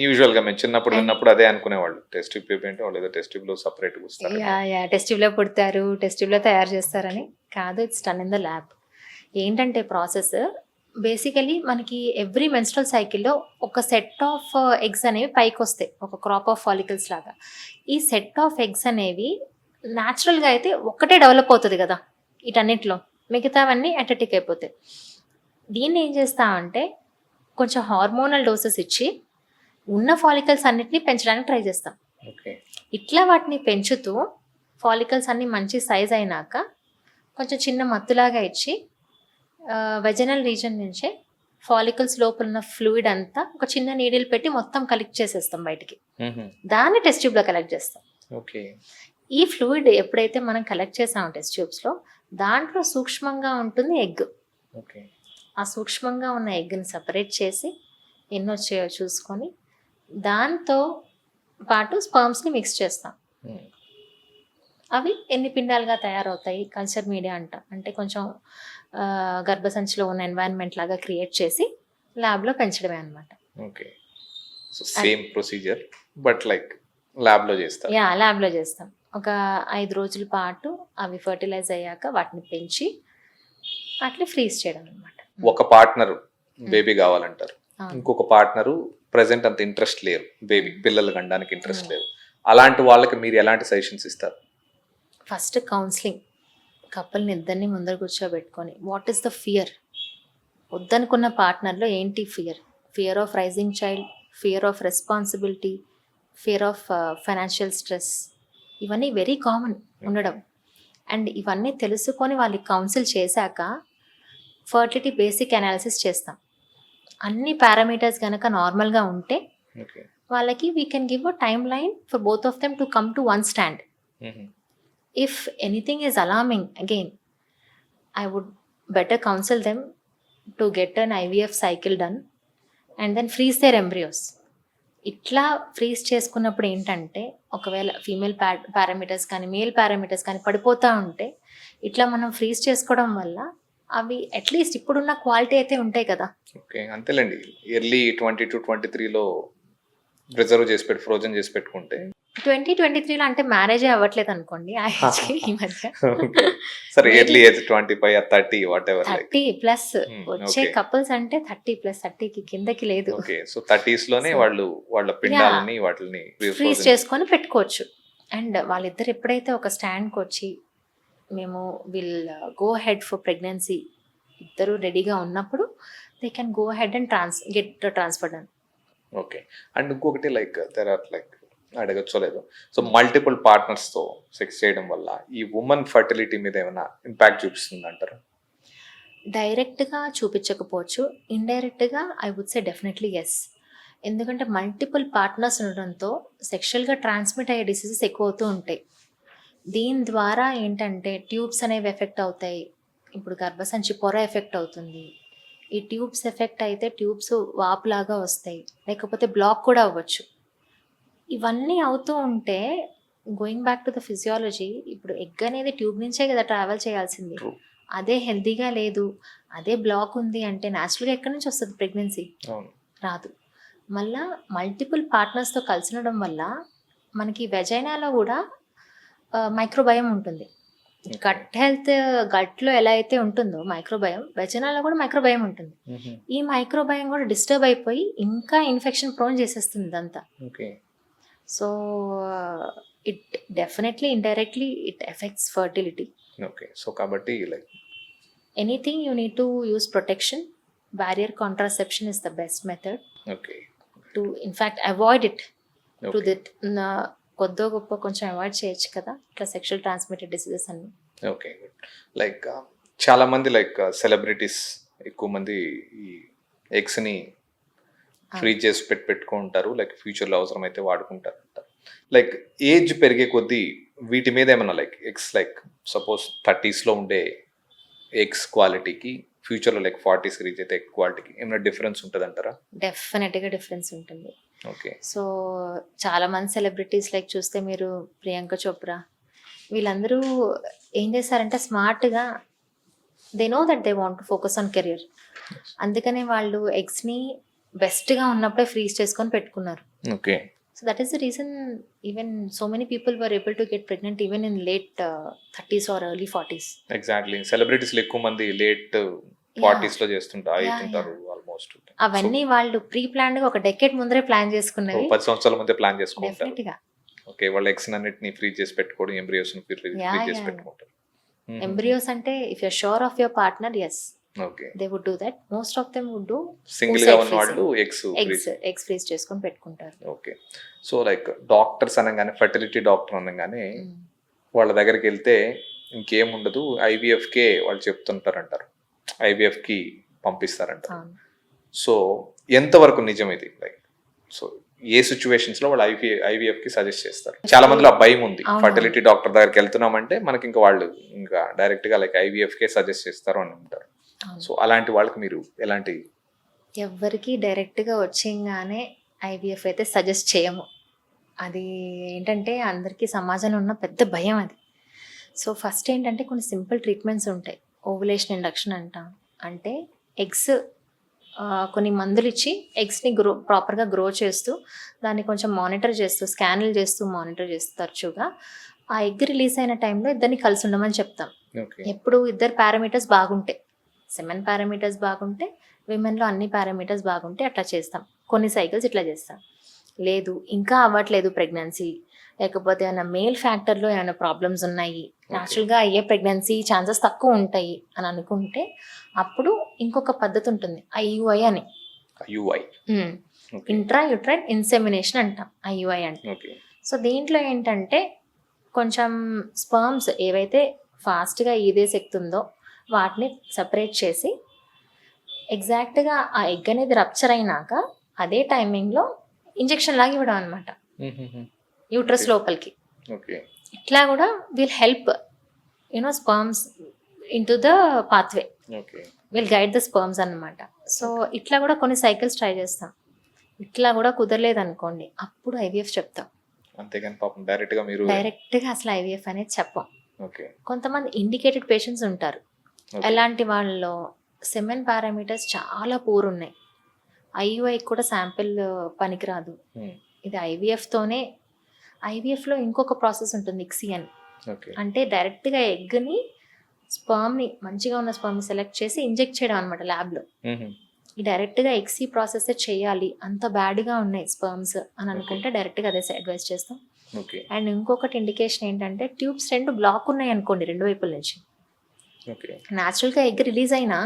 యూజువల్గా మేము చిన్నప్పుడు విన్నప్పుడు అదే అనుకునేవాళ్ళు, టెస్ట్ ట్యూబ్ బేబీ అంటే వాళ్ళు ఏదో టెస్ట్ ట్యూబ్లో సపరేట్గా వస్తారు. టెస్ట్ ట్యూబ్లో పుడతారు, టెస్ట్ ట్యూబ్లో తయారు చేస్తారని. కాదు, it's done in the lab. ఏంటంటే ప్రాసెస్ బేసికలీ మనకి ఎవ్రీ మెన్స్ట్రల్ సైకిల్లో ఒక సెట్ ఆఫ్ ఎగ్స్ అనేవి పైకి వస్తాయి, ఒక క్రాప్ ఆఫ్ ఫాలికల్స్ లాగా. ఈ సెట్ ఆఫ్ ఎగ్స్ అనేవి న్యాచురల్గా అయితే ఒక్కటే డెవలప్ అవుతుంది కదా వీటన్నిటిలో, మిగతావన్నీ అటెటిక్ అయిపోతాయి. దీన్ని ఏం చేస్తామంటే కొంచెం హార్మోనల్ డోసెస్ ఇచ్చి ఉన్న ఫాలికల్స్ అన్నిటిని పెంచడానికి ట్రై చేస్తాం. ఓకే. ఇట్లా వాటిని పెంచుతూ ఫాలికల్స్ అన్నీ మంచి సైజ్ అయినాక కొంచెం చిన్న మత్తులాగా ఇచ్చి వెజనల్ రీజన్ నుంచే ఫాలికల్స్ లోపల ఉన్న ఫ్లూయిడ్ అంతా ఒక చిన్న నీడిల్ పెట్టి మొత్తం కలెక్ట్ చేసేస్తాం బయటికి. దాన్ని టెస్ట్ ట్యూబ్లో కలెక్ట్ చేస్తాం. ఓకే. ఈ ఫ్లూయిడ్ ఎప్పుడైతే మనం కలెక్ట్ చేసామో టెస్ట్ ట్యూబ్స్లో, దాంట్లో సూక్ష్మంగా ఉంటుంది ఎగ్. ఓకే. ఆ సూక్ష్మంగా ఉన్న ఎగ్ని సపరేట్ చేసి ఎన్ని వచ్చాయో చూసుకొని దాంతో పాటు స్పర్మ్స్ని మిక్స్ చేస్తాం. అవి ఎన్ని పిండాలుగా తయారవుతాయి కల్చర్ మీడియా అంట, అంటే కొంచెం గర్భసంచిలో ఉన్న ఎన్వైరన్మెంట్ లాగా క్రియేట్ చేసి ల్యాబ్లో పెంచడమే అనమాట. Okay. So same procedure but like ల్యాబ్లో చేస్తారు. ల్యాబ్లో చేస్తాం. ఒక 5 రోజుల పాటు అవి ఫర్టిలైజ్ అయ్యాక వాటిని పెంచి అట్లా ఫ్రీజ్ చేయడం అనమాట. ఒక పార్ట్నర్ బేబీ కావాలంటారు, ఇంకొక పార్ట్నరు ప్రెసెంట్ అంత ఇంట్రెస్ట్ లేరు, బేబీ పిల్లలు కనడానికి ఇంట్రెస్ట్ లేదు, అలాంటి వాళ్ళకి మీరు ఎలాంటి సజెషన్స్ ఇస్తారు? ఫస్ట్ కౌన్సిలింగ్, కపుల్ని ఇద్దరిని ముందర కూర్చోబెట్టుకొని వాట్ ఈస్ ద ఫియర్, వద్దనుకున్న పార్ట్నర్లో ఏంటి fear of raising child, fear of responsibility, fear of financial stress, ఇవన్నీ వెరీ కామన్ ఉండడం. అండ్ ఇవన్నీ తెలుసుకొని వాళ్ళకి కౌన్సిల్ చేశాక ఫర్టిలిటీ బేసిక్ అనాలిసిస్ చేస్తాం. అన్ని పారామీటర్స్ కనుక నార్మల్గా ఉంటే వాళ్ళకి we can give a time line for both of them to come to one stand. If anything is alarming again, I would better counsel them to get an IVF cycle done and then freeze their embryos. ఇట్లా ఫ్రీజ్ చేసుకున్నప్పుడు ఏంటంటే ఒకవేళ ఫీమేల్ పారామీటర్స్ కానీ మేల్ పారామీటర్స్ కానీ పడిపోతూ ఉంటే ఇట్లా మనం ఫ్రీజ్ చేసుకోవడం వల్ల అవి అట్లీస్ట్ ఇప్పుడున్న క్వాలిటీ అయితే ఉంటాయి కదా. ఓకే, అంతేలేండి. ఎర్లీ 22-23లో ప్రిజర్వ్ చేసి ఫ్రోజన్ చేసి పెట్టుకుంటే 2023లో అంటే మ్యారేజే అవ్వట్లేదు అనుకోండి ఆ ఏజ్కి ఈ మధ్య. సరే, early age 25 or 30 what ever, 30+ వచ్చే కపుల్స్ అంటే 30+, 30కి కిందకి లేదు. ఓకే. సో 30s లోనే వాళ్ళు వాళ్ళ పిండాలని వాటిని ఫ్రీజ్ చేసుకొని పెట్టుకోవచ్చు. అండ్ వాళ్ళిద్దరు ఎప్పుడైతే ఒక స్టాండ్కి వచ్చి మేము will go head for pregnancy ఇద్దరు రెడీగా ఉన్నప్పుడు they can go head and get transfer done. Okay. And ఇంకొకటి లైక్ దెర్ ఆర్ లైక్ అడగచ్చో లేదు, సో మల్టిపుల్ పార్ట్నర్స్తో సెక్స్ చేయడం వల్ల ఈ ఉమెన్ ఫర్టిలిటీ మీద ఏమైనా ఇంపాక్ట్ చూపిస్తుంది అంటారు? డైరెక్ట్గా చూపించకపోవచ్చు, ఇండైరెక్ట్గా I would say definitely yes. ఎందుకంటే మల్టిపుల్ పార్ట్నర్స్ ఉండడంతో సెక్షువల్గా ట్రాన్స్మిట్ అయ్యే డిసీజెస్ ఎక్కువ అవుతూ ఉంటాయి. దీని ద్వారా ఏంటంటే ట్యూబ్స్ అనేవి ఎఫెక్ట్ అవుతాయి. ఇప్పుడు గర్భసంచి పొర ఎఫెక్ట్ అవుతుంది. ఈ ట్యూబ్స్ ఎఫెక్ట్ అయితే ట్యూబ్స్ వాపులాగా వస్తాయి, లేకపోతే బ్లాక్ కూడా అవ్వచ్చు. ఇవన్నీ అవుతూ ఉంటే going back to the physiology, ఇప్పుడు ఎగ్ అనేది ట్యూబ్ నుంచే కదా ట్రావెల్ చేయాల్సింది. True. అదే హెల్తీగా లేదు, అదే బ్లాక్ ఉంది అంటే న్యాచురల్గా ఎక్కడి నుంచి వస్తుంది ప్రెగ్నెన్సీ? అవును. రాదు. మళ్ళా మల్టిపుల్ పార్ట్నర్స్తో కలిసి ఉండడం వల్ల మనకి వెజైనాలో కూడా మైక్రోబయం ఉంటుంది. గట్ హెల్త్, గట్లో ఎలా అయితే ఉంటుందో మైక్రోబయం, వెజైనాలో కూడా మైక్రోబయం ఉంటుంది. ఈ మైక్రోబయం కూడా డిస్టర్బ్ అయిపోయి ఇంకా ఇన్ఫెక్షన్ ప్రోన్ చేసేస్తుంది ఇదంతా. Okay. So it definitely indirectly it affects fertility. Okay. So కాబట్టి like anything you need to use protection. Barrier contraception is the best method okay. To in fact avoid it. To okay. That కొద్దో గొప్ప కొంచెం అవాయిడ్ చేయొచ్చు కదా ఇట్లా సెక్షువల్ ట్రాన్స్మిటెడ్ డిసీజెస్ అన్ని. ఓకే. లైక్ చాలా మంది లైక్ సెలబ్రిటీస్ ఎక్కువ మంది ఈ ఎగ్స్ని ఫ్రీజ్ చేసి పెట్టుకుంటారు, లైక్ ఫ్యూచర్లో అవసరమైతే వాడుకుంటారు. లైక్ ఏజ్ పెరిగే కొద్దీ వీటి మీద ఏమన్నా లైక్ ఎగ్స్ లైక్ సపోజ్ 30sలో ఉండే ఎగ్స్ క్వాలిటీకి ఫ్యూచర్లో లైక్ 40s రీచ్ అయితే ఎగ్ క్వాలిటీకి ఏమైనా డిఫరెన్స్ ఉంటుంది అంటారా? డెఫినెట్గా డిఫరెన్స్ ఉంటుంది. ఓకే. సో చాలా మంది సెలబ్రిటీస్ లైక్ చూస్తే మీరు ప్రియాంక చోప్రా, వీళ్ళందరూ ఏం చేశారంటే స్మార్ట్గా they know that they want to focus on career. అందుకనే వాళ్ళు ఎగ్స్ని బెస్ట్గా ఉన్నప్పుడే ఫ్రీజ్ చేసుకొని పెట్టుకున్నారు. Okay. So that is the reason even so many people were able to get pregnant even in late 30s or early 40s. Exactly. సెలబ్రిటీస్లో ఎక్కువ మంది లేట్ 40sలో అవుతుంటారు ఆల్మోస్ట్. అవన్నీ వాళ్ళు ప్రీ ప్లాన్డ్గా ఒక డెకేడ్ ముందరే ప్లాన్ చేసుకున్నవి. 10 సంవత్సరాల ముందే ప్లాన్ చేసుకుంటారు. డెఫినెట్గా ఓకే. వాళ్ళ ఎగ్స్ అన్నిటిని ఫ్రీజ్ చేసి పెట్టుకోవడం, ఎంబ్రియోస్ ఫ్రీజ్ చేసి పెట్టుకుంటారు. ఎంబ్రియోస్ అంటే if you sure of your partner, yes okay. They would do that. Most of them would do single గా ఉన్న వాళ్ళు ఎగ్స్ ఫ్రీజ్ చేసుకొని పెట్టుకుంటారు. ఓకే. సో లైక్ డాక్టర్స్ అనగానే, ఫర్టిలిటీ డాక్టర్ అనగానే వాళ్ళ దగ్గరికి వెళ్తే ఇంకేముండదు, ఐవీఎఫ్కే వాళ్ళు చెప్తుంటారంటారు, ఐవీఎఫ్కి పంపిస్తారంటారు. సో ఎంతవరకు నిజం ఇది? లైక్ సో ఏ సిచ్యువేషన్స్ లో వాళ్ళు ఐవీఎఫ్కి సజెస్ట్ చేస్తారు? చాలా మందిలో ఆ భయం ఉంది, ఫర్టిలిటీ డాక్టర్ దగ్గరికి వెళ్తున్నామంటే మనకి ఇంకా వాళ్ళు ఇంకా డైరెక్ట్ గా లైక్ ఐవీఎఫ్కే సజెస్ట్ చేస్తారు అని అంటారు. సో అలాంటి వాళ్ళకి మీరు ఎలాంటి? ఎవరికి డైరెక్ట్గా వచ్చేగానే ఐవీఎఫ్ అయితే సజెస్ట్ చేయము. అది ఏంటంటే అందరికీ సమాజంలో ఉన్న పెద్ద భయం అది. సో ఫస్ట్ ఏంటంటే కొన్ని సింపుల్ ట్రీట్మెంట్స్ ఉంటాయి. ఓవులేషన్ ఇండక్షన్ అంటాం. అంటే ఎగ్స్ కొన్ని మందులు ఇచ్చి ఎగ్స్ని ప్రాపర్గా గ్రో చేస్తూ దాన్ని కొంచెం మానిటర్ చేస్తూ స్కాన్లు చేస్తూ మానిటర్ చేస్తూ తరచుగా ఆ ఎగ్ రిలీజ్ అయిన టైంలో ఇద్దరిని కలిసి ఉండమని చెప్తాం. ఎప్పుడు ఇద్దరు పారామీటర్స్ బాగుంటాయి, సెమెన్ పారామీటర్స్ బాగుంటే, విమెన్లో అన్ని పారామీటర్స్ బాగుంటే అట్లా చేస్తాం. కొన్ని సైకిల్స్ ఇట్లా చేస్తాం. లేదు ఇంకా అవ్వట్లేదు ప్రెగ్నెన్సీ, లేకపోతే ఏమైనా మేల్ ఫ్యాక్టర్లో ఏమైనా ప్రాబ్లమ్స్ ఉన్నాయి, న్యాచురల్గా అయ్యే ప్రెగ్నెన్సీ ఛాన్సెస్ తక్కువ ఉంటాయి అని అనుకుంటే అప్పుడు ఇంకొక పద్ధతి ఉంటుంది, ఐయుఐ అని. ఇంట్రా యూట్రైన్ ఇన్సెమినేషన్ అంటాం, ఐయుఐ అంటే. సో దీంట్లో ఏంటంటే కొంచెం స్పర్మ్స్ ఏవైతే ఫాస్ట్గా ఈదే శక్తి ఉందో వాటిని సపరేట్ చేసి ఎగ్జాక్ట్గా ఆ ఎగ్ అనేది రప్చర్ అయినాక అదే టైమింగ్లో ఇంజెక్షన్ లాగా ఇవ్వడం అనమాట యూట్రస్ లోపలికి. ఇట్లా కూడా will help you know sperms in to the pathway, will guide the sperms అన్నమాట. సో ఇట్లా కూడా కొన్ని సైకిల్స్ ట్రై చేస్తాం. ఇట్లా కూడా కుదరలేదు అనుకోండి, అప్పుడు ఐవీఎఫ్ చెప్తాం. అంతేగాని పాపం డైరెక్ట్గా అసలు ఐవీఎఫ్ అనేది చెప్పం. కొంతమంది ఇండికేటెడ్ పేషెంట్స్ ఉంటారు, ఎలాంటి వాళ్ళలో సెమెన్ పారామీటర్స్ చాలా పూర్ ఉన్నాయి, ఐయుఐ కూడా శాంపిల్ పనికిరాదు. ఇది ఐవీఎఫ్తోనే. ఐవీఎఫ్లో ఇంకొక ప్రాసెస్ ఉంటుంది, ఇక్సీ అని. అంటే డైరెక్ట్గా ఎగ్ని స్పర్మ్ని మంచిగా ఉన్న స్పర్మ్ని సెలెక్ట్ చేసి ఇంజెక్ట్ చేయడం అనమాట ల్యాబ్లో. ఈ డైరెక్ట్గా ఎక్సీ ప్రాసెస్ చేయాలి, అంత బ్యాడ్గా ఉన్నాయి స్పర్మ్స్ అని అనుకుంటే డైరెక్ట్గా అదే అడ్వైస్ చేస్తాం. ఓకే అండ్ ఇంకొకటి ఇండికేషన్ ఏంటంటే ట్యూబ్స్ 2 బ్లాక్ ఉన్నాయి అనుకోండి 2 వైపుల నుంచి, ఓకే న్యాచురల్గా ఎగ్ రిలీజ్ అయినా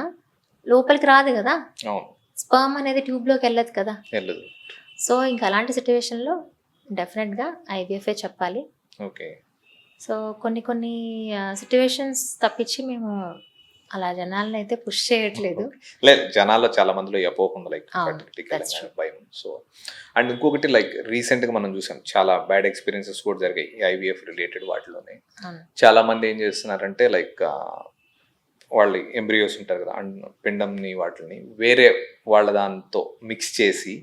లోపలికి రాదు కదా, అవును స్పర్మ్ అనేది ట్యూబ్లోకి వెళ్ళదు కదా. వెళ్ళదు. సో ఇంకా అలాంటి సిచ్యువేషన్లో డెఫినెట్గా ఐవీఎఫ్ఏ చెప్పాలి. ఓకే సో కొన్ని సిచ్యువేషన్స్ తప్పించి మేము అలా జనాలను అయితే పుష్ చేయట్లేదు. లేదు, జనాల్లో చాలా మందిలో ఎపోకుండా లైక్ అవును, ఫర్టిలిటీ that's true. భయం. సో అండ్ ఇంకొకటి లైక్ రీసెంట్గా మనం చూసాం చాలా బ్యాడ్ ఎక్స్పీరియన్సెస్ కూడా జరిగాయి ఈ ఐవీఎఫ్ రిలేటెడ్ వాటిలోనే. అవును. చాలా మంది ఏం చేస్తున్నారంటే లైక్ వాళ్ళు ఎంబ్రియోస్ ఉంటారు కదా అండ్ పిండంని వాటిని వేరే వాళ్ళ దాంతో మిక్స్ చేసి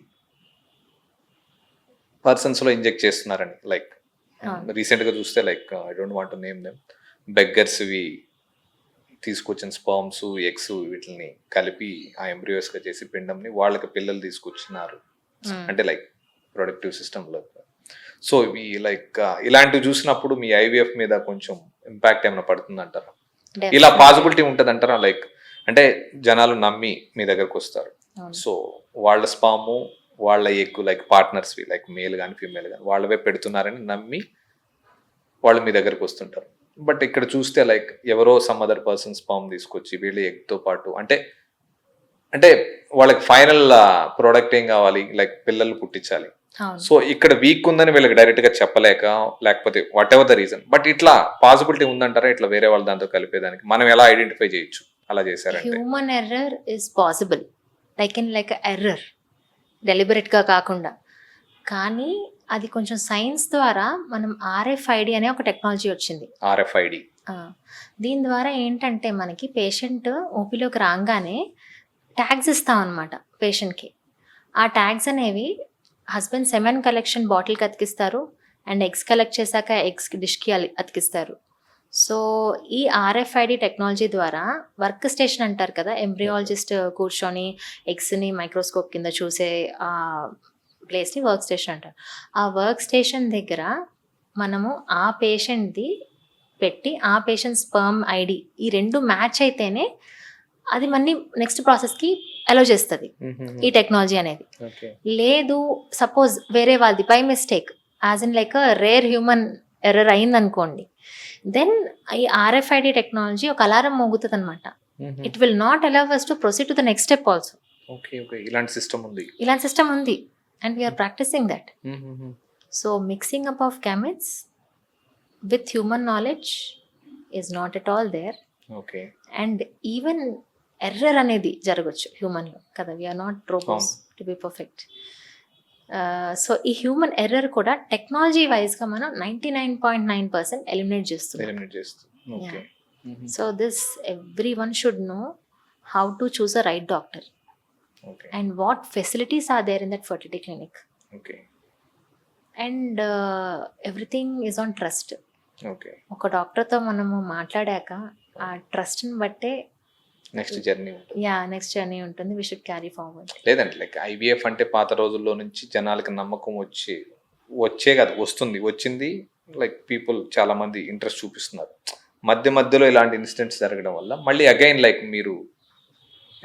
పర్సన్స్లో ఇంజెక్ట్ చేస్తున్నారని. లైక్ అవును. రీసెంట్గా చూస్తే like I don't want to name them, బెగ్గర్స్వి తీసుకొచ్చిన స్పర్మ్స్ ఎగ్స్ వీటిని కలిపి ఆ ఎంబ్రియోస్గా చేసి పిండంని వాళ్ళకి పిల్లలు తీసుకొచ్చినారు. Mm. అంటే లైక్ ప్రొడక్టివ్ సిస్టంలో. సో ఇవి లైక్ ఇలాంటివి చూసినప్పుడు మీ ఐవీఎఫ్ మీద కొంచెం ఇంపాక్ట్ ఏమైనా పడుతుంది అంటారా? ఇలా Definitely. పాసిబిలిటీ ఉంటుంది అంటారా? లైక్ అంటే జనాలు నమ్మి మీ దగ్గరకు వస్తారు, అవును. సో వాళ్ళ స్పాము వాళ్ళ ఎగ్ లైక్ పార్ట్నర్స్వి లైక్ మేల్ కానీ ఫీమేల్ కానీ వాళ్ళవే పెడుతున్నారని నమ్మి వాళ్ళు మీ దగ్గరకు వస్తుంటారు. బట్ ఇక్కడ చూస్తే లైక్ ఎవరో సమ్ అదర్ పర్సన్ స్పామ్ తీసుకొచ్చి వీళ్ళ ఎగ్తో పాటు అంటే అంటే వాళ్ళకి ఫైనల్ ప్రోడక్ట్ ఏం కావాలి, లైక్ పిల్లలు పుట్టించాలి. అవును. సో ఇక్కడ వీక్ ఉందని వీళ్ళకి డైరెక్ట్ గా చెప్పలేక లేకపోతే what ever the reason, but ఇట్లా పాసిబిలిటీ ఉందంటారా ఇట్లా వేరే వాళ్ళ దాంతో కలిపేదానికి? మనం ఎలా ఐడెంటిఫై చేయొచ్చు అలా చేశారంటే? Human error is possible, like error డెలిబరేట్గా కాకుండా. కానీ అది కొంచెం సైన్స్ ద్వారా మనం RFID అనే ఒక టెక్నాలజీ వచ్చింది. RFID. ఆ, దీని ద్వారా ఏంటంటే మనకి పేషెంట్ ఓపీలోకి రాగానే ట్యాగ్స్ ఇస్తాం అనమాట పేషెంట్కి. ఆ ట్యాగ్స్ అనేవి హస్బెండ్ సెమెన్ కలెక్షన్ బాటిల్కి అతికిస్తారు అండ్ ఎగ్స్ కలెక్ట్ చేశాక ఎగ్స్ డిష్కి అతికిస్తారు. సో ఈ RFID టెక్నాలజీ ద్వారా వర్క్ స్టేషన్ అంటారు కదా, ఎంబ్రియాలజిస్ట్ కూర్చొని ఎగ్స్ని మైక్రోస్కోప్ కింద చూసే ప్లేస్ని వర్క్ స్టేషన్ అంటారు. ఆ వర్క్ స్టేషన్ దగ్గర మనము ఆ పేషెంట్ది పెట్టి ఆ పేషెంట్ స్పర్మ్ ID ఈ 2 మ్యాచ్ అయితేనే అది మళ్ళీ నెక్స్ట్ ప్రాసెస్కి అలో చేస్తుంది ఈ టెక్నాలజీ అనేది. ఓకే లేదు సపోజ్ వేరే వాళ్ళది by mistake as in like rare human error అయిందనుకోండి, దెన్ ఈ RFID టెక్నాలజీ ఒక అలారం మోగుతుంది అనమాట. It will not allow us to proceed to the next step also. Okay okay ఇలాంటి సిస్టమ్ ఉంది. ఇలాంటి సిస్టమ్ ఉంది and we are practising that. So mixing up of gametes with human knowledge is not at all there. Okay and even error అనేది జరగచ్చు హ్యూమన్లో కదా, we are not robots to be perfect. So ఈ హ్యూమన్ ఎర్రర్ కూడా టెక్నాలజీ వైజ్గా మనం 99.9% ఎలిమినేట్ చేస్తున్నాం. ఎలిమినేట్ చేస్తుంది. Okay so this every one should know how to choose a right doctor okay and what facilities are there in that fertility clinic. Okay and everything is on trust. Okay ఒక డాక్టర్తో మనము మాట్లాడాక ఆ ట్రస్ట్ని బట్టే నెక్స్ట్ జర్నీ ఉంటుంది. నెక్స్ట్ జర్నీ ఉంటుంది. We should carry forward. లేదంటే లైక్ ఐవీఎఫ్ అంటే పాత రోజుల్లో నుంచి జనాలకి నమ్మకం వచ్చే కాదు వచ్చింది లైక్ పీపుల్ చాలా మంది ఇంట్రెస్ట్ చూపిస్తున్నారు. మధ్యలో ఇలాంటి ఇన్సిడెంట్స్ జరగడం వల్ల మళ్ళీ అగైన్ లైక్ మీరు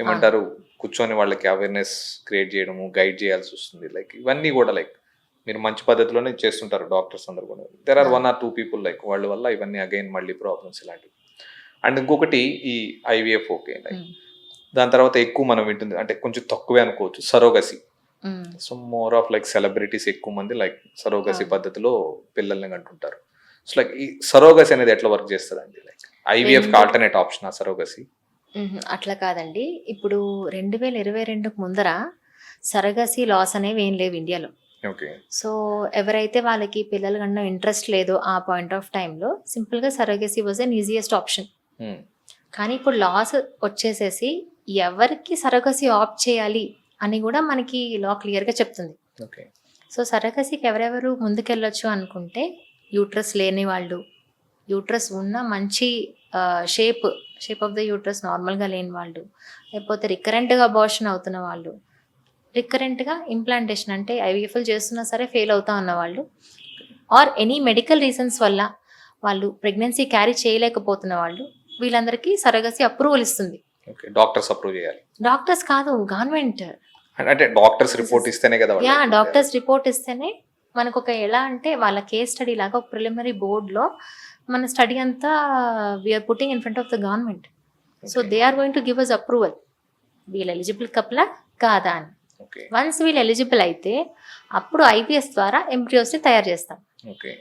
ఏమంటారు కూర్చొని వాళ్ళకి అవేర్నెస్ క్రియేట్ చేయడము, గైడ్ చేయాల్సి వస్తుంది. లైక్ ఇవన్నీ కూడా లైక్ మీరు మంచి పద్ధతిలోనే చేస్తుంటారు డాక్టర్స్ అందరు కూడా. There are 1 or 2 people like వాళ్ళ వల్ల ఇవన్నీ అగైన్ మళ్ళీ ప్రాబ్లమ్స్ ఇలాంటివి. అండ్ ఇంకొకటి ఈ ఐవీఎఫ్ ఓకే లైక్ దాని తర్వాత ఎక్కువ మనం వింటుంది అంటే కొంచెం తక్కువే అనుకోవచ్చు surrogacy. So more of like celebrities ఎక్కువ మంది లైక్ సరోగసి పద్ధతిలో పిల్లల్ని కంటుంటారు. సో లైక్ ఈ సరోగసి అనేది ఎట్లా వర్క్ చేస్తుంది అండి? లైక్ ఐవీఎఫ్ ఆల్టర్నేట్ ఆప్షన్ ఆ సరోగసి? అట్లా కాదండి. ఇప్పుడు 2022 ముందర సరగసి లాస్ అనేవి ఏం లేవు ఇండియాలో. ఓకే సో ఎవరైతే వాళ్ళకి పిల్లలు కన్నా ఇంట్రెస్ట్ లేదో ఆ పాయింట్ ఆఫ్ టైంలో సింపుల్గా surrogacy was an easiest option. కానీ ఇప్పుడు లాస్ వచ్చేసేసి ఎవరికి సరగసి ఆప్ట్ చేయాలి అని కూడా మనకి లా క్లియర్గా చెప్తుంది. ఓకే సో సరగసికి ఎవరెవరు ముందుకెళ్ళొచ్చు అనుకుంటే యూట్రస్ లేని వాళ్ళు, యూట్రస్ ఉన్న మంచి షేప్ ఆఫ్ ద యూట్రస్ నార్మల్గా లేని వాళ్ళు, లేకపోతే రికరెంట్గా అబార్షన్ అవుతున్న వాళ్ళు, రికరెంట్గా ఇంప్లాంటేషన్ అంటే ఐవీఎఫ్ఎల్ చేస్తున్నా సరే ఫెయిల్ అవుతా ఉన్నవాళ్ళు, ఆర్ ఎనీ మెడికల్ రీజన్స్ వల్ల వాళ్ళు ప్రెగ్నెన్సీ క్యారీ చేయలేకపోతున్న వాళ్ళు, వీళ్ళందరికీ సరగసి అప్రూవల్ ఇస్తుంది. ఓకే డాక్టర్స్ అప్రూవ్ చేయాలి? డాక్టర్స్ కాదు, గవర్నమెంట్. అంటే డాక్టర్స్ రిపోర్ట్ ఇస్తేనే కదా డాక్టర్స్ రిపోర్ట్ ఇస్తేనే మనకు ఒక ఎలా అంటే వాళ్ళ కేస్ స్టడీ లాగా ఒక ప్రిలిమినరీ బోర్డ్లో మన స్టడీ అంతా we are putting in front of the government. So they are going to give us approval, వీళ్ళు ఎలిజిబుల్ కప్లా కాదా అని. ఓకే వన్స్ వీళ్ళు ఎలిజిబుల్ అయితే అప్పుడు ఐబిఎస్ ద్వారా ఎంబ్రియోస్ని తయారు చేస్తాం. ఓకే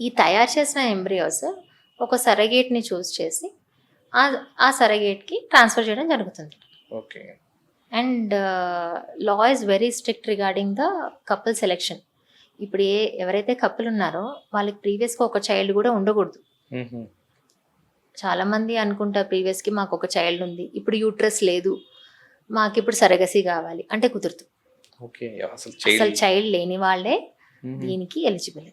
ఈ తయారు చేసిన ఎంబ్రియోస్ ఒక సరగేట్ని చూస్ చేసి ఆ సరగేట్కి ట్రాన్స్ఫర్ చేయడం జరుగుతుంది. Okay and law is very strict regarding the couple selection. ఇప్పుడు ఎవరైతే కపుల్ ఉన్నారో వాళ్ళకి ప్రీవియస్గా ఒక చైల్డ్ కూడా ఉండకూడదు. చాలామంది అనుకుంటారు ప్రీవియస్కి మాకు ఒక చైల్డ్ ఉంది, ఇప్పుడు యూట్రస్ లేదు, మాకు ఇప్పుడు సరగసి కావాలి అంటే కుదురుతుంది. ఓకే అసలు అసలు చైల్డ్ లేని వాళ్ళే దీనికి eligible.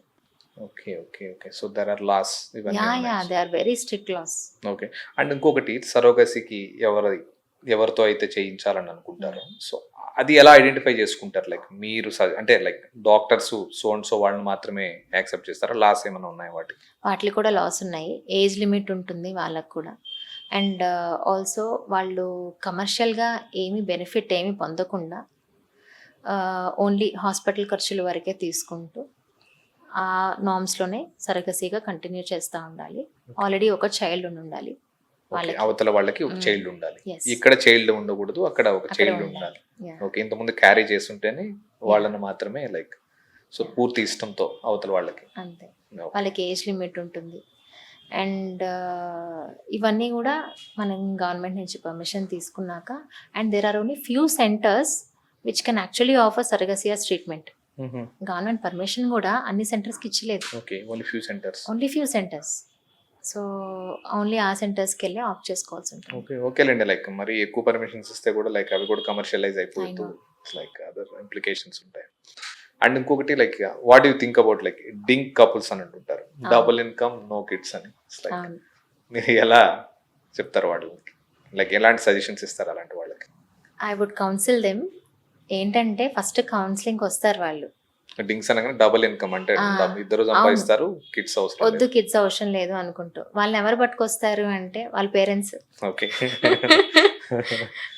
Okay okay okay so there are laws they are very strict laws. Okay and ఇంకొకటి సరోగసికి ఎవరితో అయితే చేయించాలని అనుకుంటారు, సో అది ఎలా ఐడెంటిఫై చేసుకుంటారు? లైక్ మీరు అంటే like doctors so and so వాళ్ళని మాత్రమే యాక్సెప్ట్ చేస్తారా? లాస్ ఏమైనా ఉన్నాయి వాటికి కూడా లాస్ ఉన్నాయి, ఏజ్ లిమిట్ ఉంటుంది వాళ్ళకు కూడా. అండ్ ఆల్సో వాళ్ళు కమర్షియల్గా ఏమీ బెనిఫిట్ ఏమీ పొందకుండా ఓన్లీ హాస్పిటల్ ఖర్చుల వరకే తీసుకుంటూ ఆ నార్మ్స్లోనే సరగసీగా కంటిన్యూ చేస్తూ ఉండాలి. ఆల్రెడీ ఒక చైల్డ్ ఉండాలి వాళ్ళకి, అవతల వాళ్ళకి ఒక చైల్డ్ ఉండాలి. Yes. ఇక్కడ చైల్డ్ ఉండకూడదు, అక్కడ ఒక అక్కడ చైల్డ్ ఉండాలి. ఉండాలి. Yeah. ఓకే ఇంతకుముందు క్యారీ చేస్తుంటేనే వాళ్ళని మాత్రమే లైక్ సో పూర్తి ఇష్టంతో అవతల వాళ్ళకి. అంతే, Okay. వాళ్ళకి ఏజ్ లిమిట్ ఉంటుంది. అండ్ ఇవన్నీ కూడా మనం గవర్నమెంట్ నుంచి పర్మిషన్ తీసుకున్నాక, and there are only few centres which can actually offer surrogacy treatment. Government permission కూడా అన్ని సెంటర్స్కి ఇచ్చలేదు, okay only few centres. So only ఆ సెంటర్స్కి వెళ్ళి ఆఫ్ చేసుకోవాల్సి ఉంటుంది. ఓకే ఓకేలేండి, లైక్ మరి ఎక్కువ పర్మిషన్స్ ఇస్తే కూడా లైక్ అవి కూడా కమర్షియలైజ్ అయిపోతూ లైక్ అదర్ ఇంప్లికేషన్స్ ఉంటాయి. అండ్ ఇంకొకటి like what you think about like DINK couples అని అంటుంటారు, డబుల్ ఇన్కమ్ నో కిడ్స్ అని. లైక్ అవును. మీరు ఎలా చెప్తారు వాళ్ళకి, లైక్ ఎలాంటి సజెషన్స్ ఇస్తారు అలాంటి వాళ్ళకి? I would counsel them. ఏంటంటే ఫస్ట్ కౌన్సిలింగ్కి వస్తారు వాళ్ళు, డింక్స్ అనగానే డబుల్ ఇన్కమ్ అంటే ఇద్దరు సంపాదిస్తారు, కిడ్స్ అవసరం వద్దు కిడ్స్ అవసరం లేదు అనుకుంటూ. వాళ్ళని ఎవరు పట్టుకొస్తారు అంటే వాళ్ళ పేరెంట్స్. ఓకే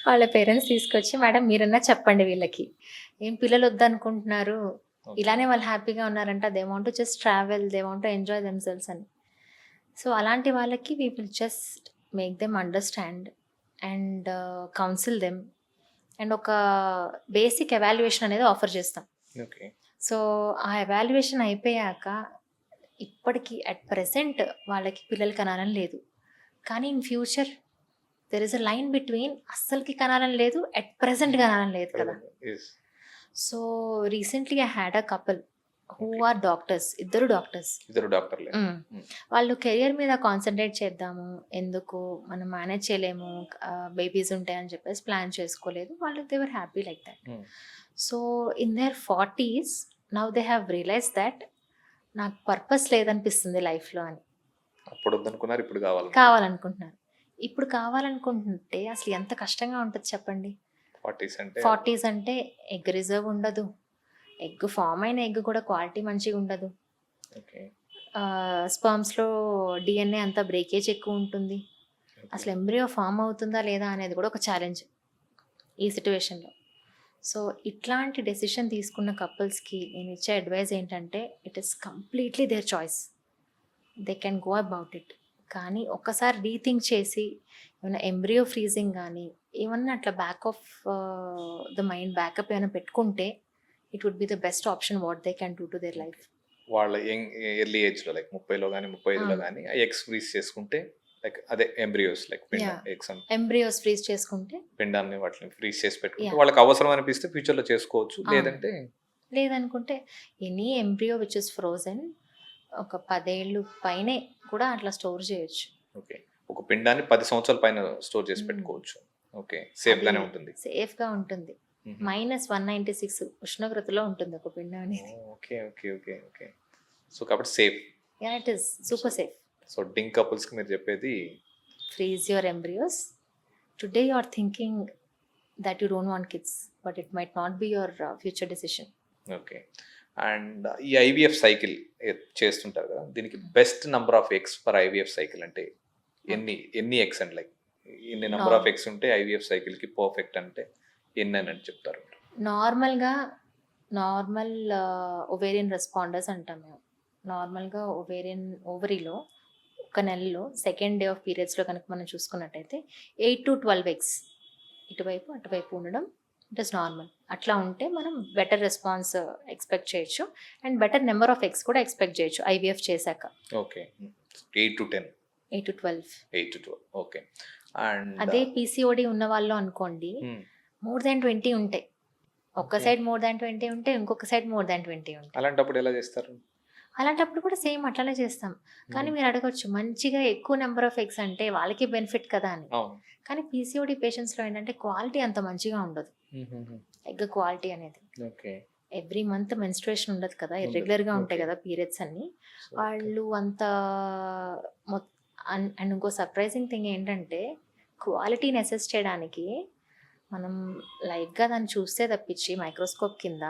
వాళ్ళ పేరెంట్స్ తీసుకొచ్చి మేడం మీరన్నా చెప్పండి వీళ్ళకి, ఏం పిల్లలు వద్దు అనుకుంటున్నారు, ఇలానే వాళ్ళు హ్యాపీగా ఉన్నారంట, they want to just travel, they want to enjoy themselves అని. సో అలాంటి వాళ్ళకి we will just make them understand and counsel them. And ఒక బేసిక్ ఎవాల్యుయేషన్ అనేది ఆఫర్ చేస్తాం. ఓకే సో ఆ ఎవాల్యుయేషన్ అయిపోయాక ఇప్పటికి అట్ ప్రెసెంట్ వాళ్ళకి పిల్లలు కనాలని లేదు, కానీ in future there is a line between అస్సలకి కనాలని లేదు, అట్ ప్రెసెంట్ కనాలని లేదు కదా. So recently I had a couple who are doctors, ఇద్దరు డాక్టర్లే. వాళ్ళు కెరియర్ మీద కాన్సన్ట్రేట్ చేద్దాము, ఎందుకు మనం మేనేజ్ చేయలేము, బేబీస్ ఉంటాయని చెప్పేసి ప్లాన్ చేసుకోలేదు వాళ్ళు. They were happy like that. So in their 40s now they have realize that నాకు పర్పస్ లేదనిపిస్తుంది లైఫ్లో అని. అప్పుడు వద్దనుకున్నారు, ఇప్పుడు కావాలనుకుంటున్నారు. ఇప్పుడు కావాలనుకుంటుంటే అసలు ఎంత కష్టంగా ఉంటుంది చెప్పండి. 40s అంటే ఎగ్ రిజర్వ్ ఉండదు, ఎగ్ ఫామ్ అయిన ఎగ్ కూడా క్వాలిటీ మంచిగా ఉండదు, స్పర్మ్స్లో డిఎన్ఏ అంతా బ్రేకేజ్ ఎక్కువ ఉంటుంది, అసలు ఎంబ్రియో ఫామ్ అవుతుందా లేదా అనేది కూడా ఒక ఛాలెంజ్ ఈ సిచ్యువేషన్లో. సో ఇట్లాంటి డెసిషన్ తీసుకున్న కపుల్స్కి నేను ఇచ్చే అడ్వైజ్ ఏంటంటే it is completely their choice, they can go about it. కానీ ఒక్కసారి రీథింక్ చేసి ఏమైనా ఎంబ్రియో ఫ్రీజింగ్ కానీ ఏమన్నా అట్లా back of the mind backup ఏమైనా పెట్టుకుంటే it would be the best option what they can do to their life. వాళ్ళ ఎర్లీ ఏజ్లో లైక్ 30లో కానీ 35లో కానీ ఎగ్స్ ఫ్రీజ్ చేసుకుంటే లైక్ అదే embryos like eggs embryos freeze చేసుకుంటే పిండాన్ని వాటిని ఫ్రీజ్ చేసి పెట్టుకుంటే వాళ్ళకి అవసరం అనిపిస్తే ఫ్యూచర్లో చేసుకోవచ్చు, లేదనుకుంటే any embryo which is frozen ఒక 10 ఏళ్ళు పైనే కూడా అట్లా స్టోర్ చేయొచ్చు. ఓకే ఒక పిండాన్ని 10 సంవత్సరాల పైన స్టోర్ చేసి పెట్టుకోవచ్చు. ఓకే సేఫ్గా ఉంటుంది. -196 ఉష్ణోగ్రతలో ఉంటుంది ఒక పిండం అనేది. Okay okay okay okay so కాబట్టి safe. It is super safe. So DINK కపుల్స్కి మీరు చెప్పేది freeze your embryos. Today you are thinking that you don't want kids, but it might not be your future decision. Okay and ఈ ఐవీఎఫ్ సైకిల్ చేస్తుంటారు కదా, దీనికి best number of eggs for IVF cycle అంటే ఎన్ని ఎగ్స్ అండ్ లైక్ ఎన్ని నెంబర్ ఆఫ్ ఎగ్స్ ఉంటే ఐవీఎఫ్ సైకిల్కి పర్ఫెక్ట్ అంటే ఎన్ని అని చెప్తారు? నార్మల్గా నార్మల్ ఒవేరియన్ రెస్పాండర్స్ అంటాం మేము. నార్మల్గా ఓవరీలో ఒక నెలలో సెకండ్ డే ఆఫ్ పీరియడ్స్లో కనుక మనం చూసుకున్నట్టయితే 8 to 12 ఎగ్స్ ఇటువైపు అటువైపు ఉండడం ఇట్ ఇస్ నార్మల్. అట్లా ఉంటే మనం బెటర్ రెస్పాన్స్ ఎక్స్పెక్ట్ చేయొచ్చు and better number of eggs కూడా ఎక్స్పెక్ట్ చేయొచ్చు ఐవీఎఫ్ చేశాక. Okay, 8 to 10. 8 to 12. 8 to 12. Okay. And అదే పీసీఓడి ఉన్న వాళ్ళు అనుకోండి మోర్ దాన్ 20 ఉంటాయి. ఒక్క Okay. సైడ్ మోర్ దాన్ 20 ఉంటే ఇంకొక సైడ్ మోర్ దాన్ 20 ఉంటాయి. అలాంటప్పుడు ఎలా చేస్తారు? అలాంటప్పుడు కూడా సేమ్ అట్లానే చేస్తాం. కానీ మీరు అడగొచ్చు మంచిగా ఎక్కువ నెంబర్ ఆఫ్ ఎగ్స్ అంటే వాళ్ళకి బెనిఫిట్ కదా అని. అవును. కానీ పీసీఓడి పేషెంట్స్లో ఏంటంటే క్వాలిటీ అంత మంచిగా ఉండదు. ఎగ్ క్వాలిటీ అనేది ఓకే. ఎవ్రీ మంత్ మెన్స్ట్రుయేషన్ ఉండదు కదా, ఉండదు. ఇర్రెగ్యులర్గా ఉంటాయి Okay. కదా పీరియడ్స్ అన్ని. వాళ్ళు అంత అండ్ ఇంకో సర్ప్రైజింగ్ థింగ్ ఏంటంటే క్వాలిటీని అసెస్ చేయడానికి మనం లైవ్గా దాన్ని చూస్తే తప్పించి మైక్రోస్కోప్ కింద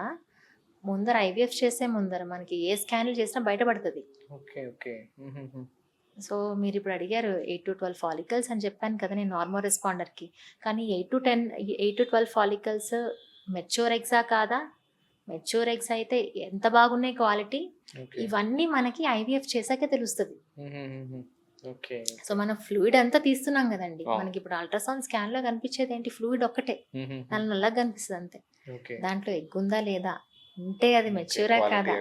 ముందర ఐవీఎఫ్ చేసే ముందర మనకి ఏ స్కాన్లు చేసినా బయటపడుతుంది. ఓకే. ఓకే. సో మీరు ఇప్పుడు అడిగారు 8 to 12 ఫాలికల్స్ అని చెప్పాను కదా నేను నార్మల్ రెస్పాండర్కి. కానీ 8 to 12 ఫాలికల్స్ మెచ్యూర్ ఎగ్సా కాదా? మెచ్యూర్ ఎగ్స్ అయితే ఎంత బాగున్నాయి క్వాలిటీ, ఓకే. ఇవన్నీ మనకి ఐవీఎఫ్ చేశాకే తెలుస్తుంది. ఓకే. సో మనం ఫ్లూయిడ్ అంతా తీస్తున్నాం కదండి. అవును. మనకి ఇప్పుడు అల్ట్రాసౌండ్ స్కాన్లో కనిపించేది ఏంటి? ఫ్లూయిడ్ ఒక్కటే నల్లగా కనిపిస్తుంది అంతే. ఓకే. దాంట్లో ఎగ్ ఉందా లేదా, ఉంటే అది మెచ్యూరా కాదా,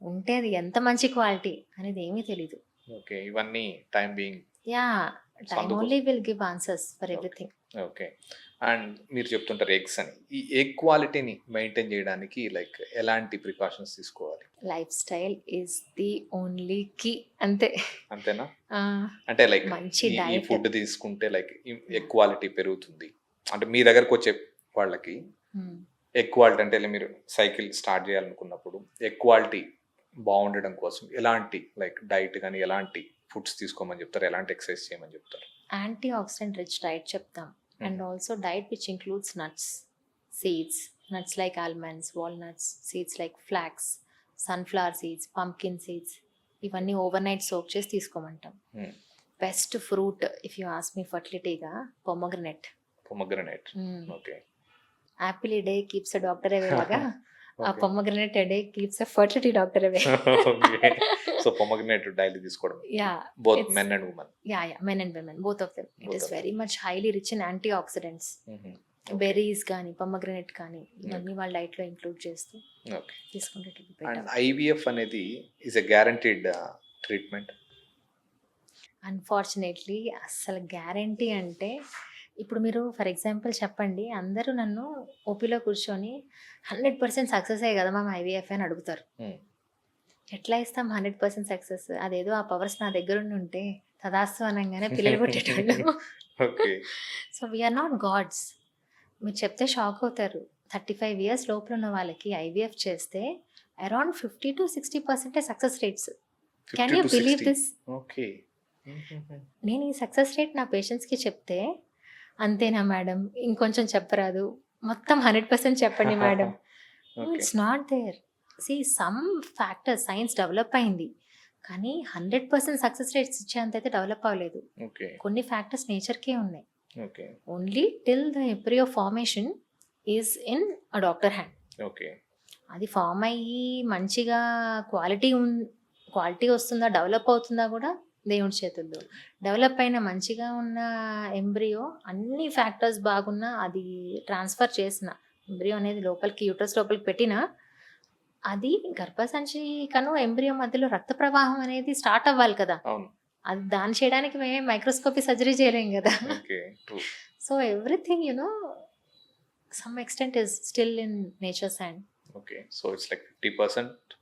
ఉంటే అది ఎంత మంచి క్వాలిటీ అనేది ఏమీ తెలీదు. ఓకే. ఇవన్నీ టైం బీయింగ్. యా, టైమ్ అందుకు- only will give answers for everything. Okay. And మీరు చెప్తుంటారు ఎగ్స్ అని. ఈ ఎగ్ క్వాలిటీని మెయింటైన్ చేయడానికి లైక్ ఎలాంటి ప్రికాషన్స్ తీసుకోవాలి? Lifestyle is the only key, అంతే. అంతేనా? ఆ, అంటే లైక్ మంచి ఈ diet. ఫుడ్ తీసుకుంటే లైక్ ఎగ్ క్వాలిటీ పెరుగుతుంది అంటే మీ దగ్గరకు వచ్చే వాళ్ళకి hmm. ఎగ్ క్వాలిటీ అంటే మీరు సైకిల్ స్టార్ట్ చేయాలనుకున్నప్పుడు ఎగ్ క్వాలిటీ బాగుండడం కోసం ఎలాంటి లైక్ డైట్ కానీ ఎలాంటి ఫుడ్స్ తీసుకోమని చెప్తారు, ఎలాంటి ఎక్సర్సైజ్ చేయమని చెప్తారు? యాంటీ ఆక్సిడెంట్ రిచ్ డైట్ చెప్తాం and also diet which includes nuts, seeds, nuts like almonds, walnuts, seeds like flax, sunflower seeds, pumpkin seeds, ఇవన్నీ ఓవర్ నైట్ సోక్ చేసి తీసుకోమంటాం. Hmm. Best fruit if you ask me ఫర్టిలిటీగా pomegranate. Pomegranate. Okay. Apple a day keeps a doctor away లాగా ఆ Okay. Pomegranate a day keeps a fertility doctor away. Okay. So pomegranate daily తీసుకోవడం yeah both It's- men and women. yeah, men and women, both of them. It Both is of very much highly rich in antioxidants. Berries కానీ పొమగ్రనేట్ కానీ ఇవన్నీ వాళ్ళ డైట్లో ఇంక్లూడ్ చేస్తూ ఓకే. తీసుకుంటే it will be and better. IVF అనేది is a guaranteed treatment. Unfortunately అస్సలు గ్యారంటీ అంటే ఇప్పుడు మీరు ఫర్ ఎగ్జాంపుల్ చెప్పండి, అందరూ నన్ను ఓపీలో కూర్చొని 100% సక్సెస్ అయ్యే కదా మ్యామ్ ఐవీఎఫ్ అని అడుగుతారు. ఎట్లా ఇస్తాం 100% సక్సెస్? అదేదో ఆ పవర్స్ నా దగ్గర ఉంటే తదాస్తు అనగానే పిల్లలు పుట్టేటోళ్ళు. Okay. So we are not gods. మీరు చెప్తే షాక్ అవుతారు. 35 years లోపల ఉన్న వాళ్ళకి ఐవీఎఫ్ చేస్తే around 50 to 60% success rates. Can you believe this? Okay. నేను ఈ సక్సెస్ రేట్ నా పేషెంట్స్కి చెప్తే అంతేనా మేడం, ఇంకొంచెం చెప్పరాదు, మొత్తం 100% చెప్పండి madam. It's not there. See some factors science develop అయింది కానీ 100% సక్సెస్ రేట్స్ ఇచ్చేంత అయితే డెవలప్ అవ్వలేదు. ఓకే. కొన్ని ఫ్యాక్టర్స్ నేచర్కే ఉన్నాయి. Okay. Only till the embryo formation is in a doctor hand. Okay. అది ఫామ్ అయ్యి మంచిగా క్వాలిటీ వస్తుందా, డెవలప్ అవుతుందా కూడా దేవుడి చేతుల్లో. డెవలప్ అయిన మంచిగా ఉన్న ఎంబ్రియో అన్ని ఫ్యాక్టర్స్ బాగున్నా అది ట్రాన్స్ఫర్ చేసిన ఎంబ్రియో అనేది లోపలికి యూట్రస్ లోపలికి పెట్టినా అది గర్భసంచి కను ఎంబ్రియో మధ్యలో రక్త ప్రవాహం అనేది స్టార్ట్ అవ్వాలి కదా. అవును. అది దాన్ని చేయడానికి మేము మైక్రోస్కోపీ సర్జరీ చేయలేం కదా. Okay. True. So everything some extent is still in nature's hand. Okay. So it's like 50%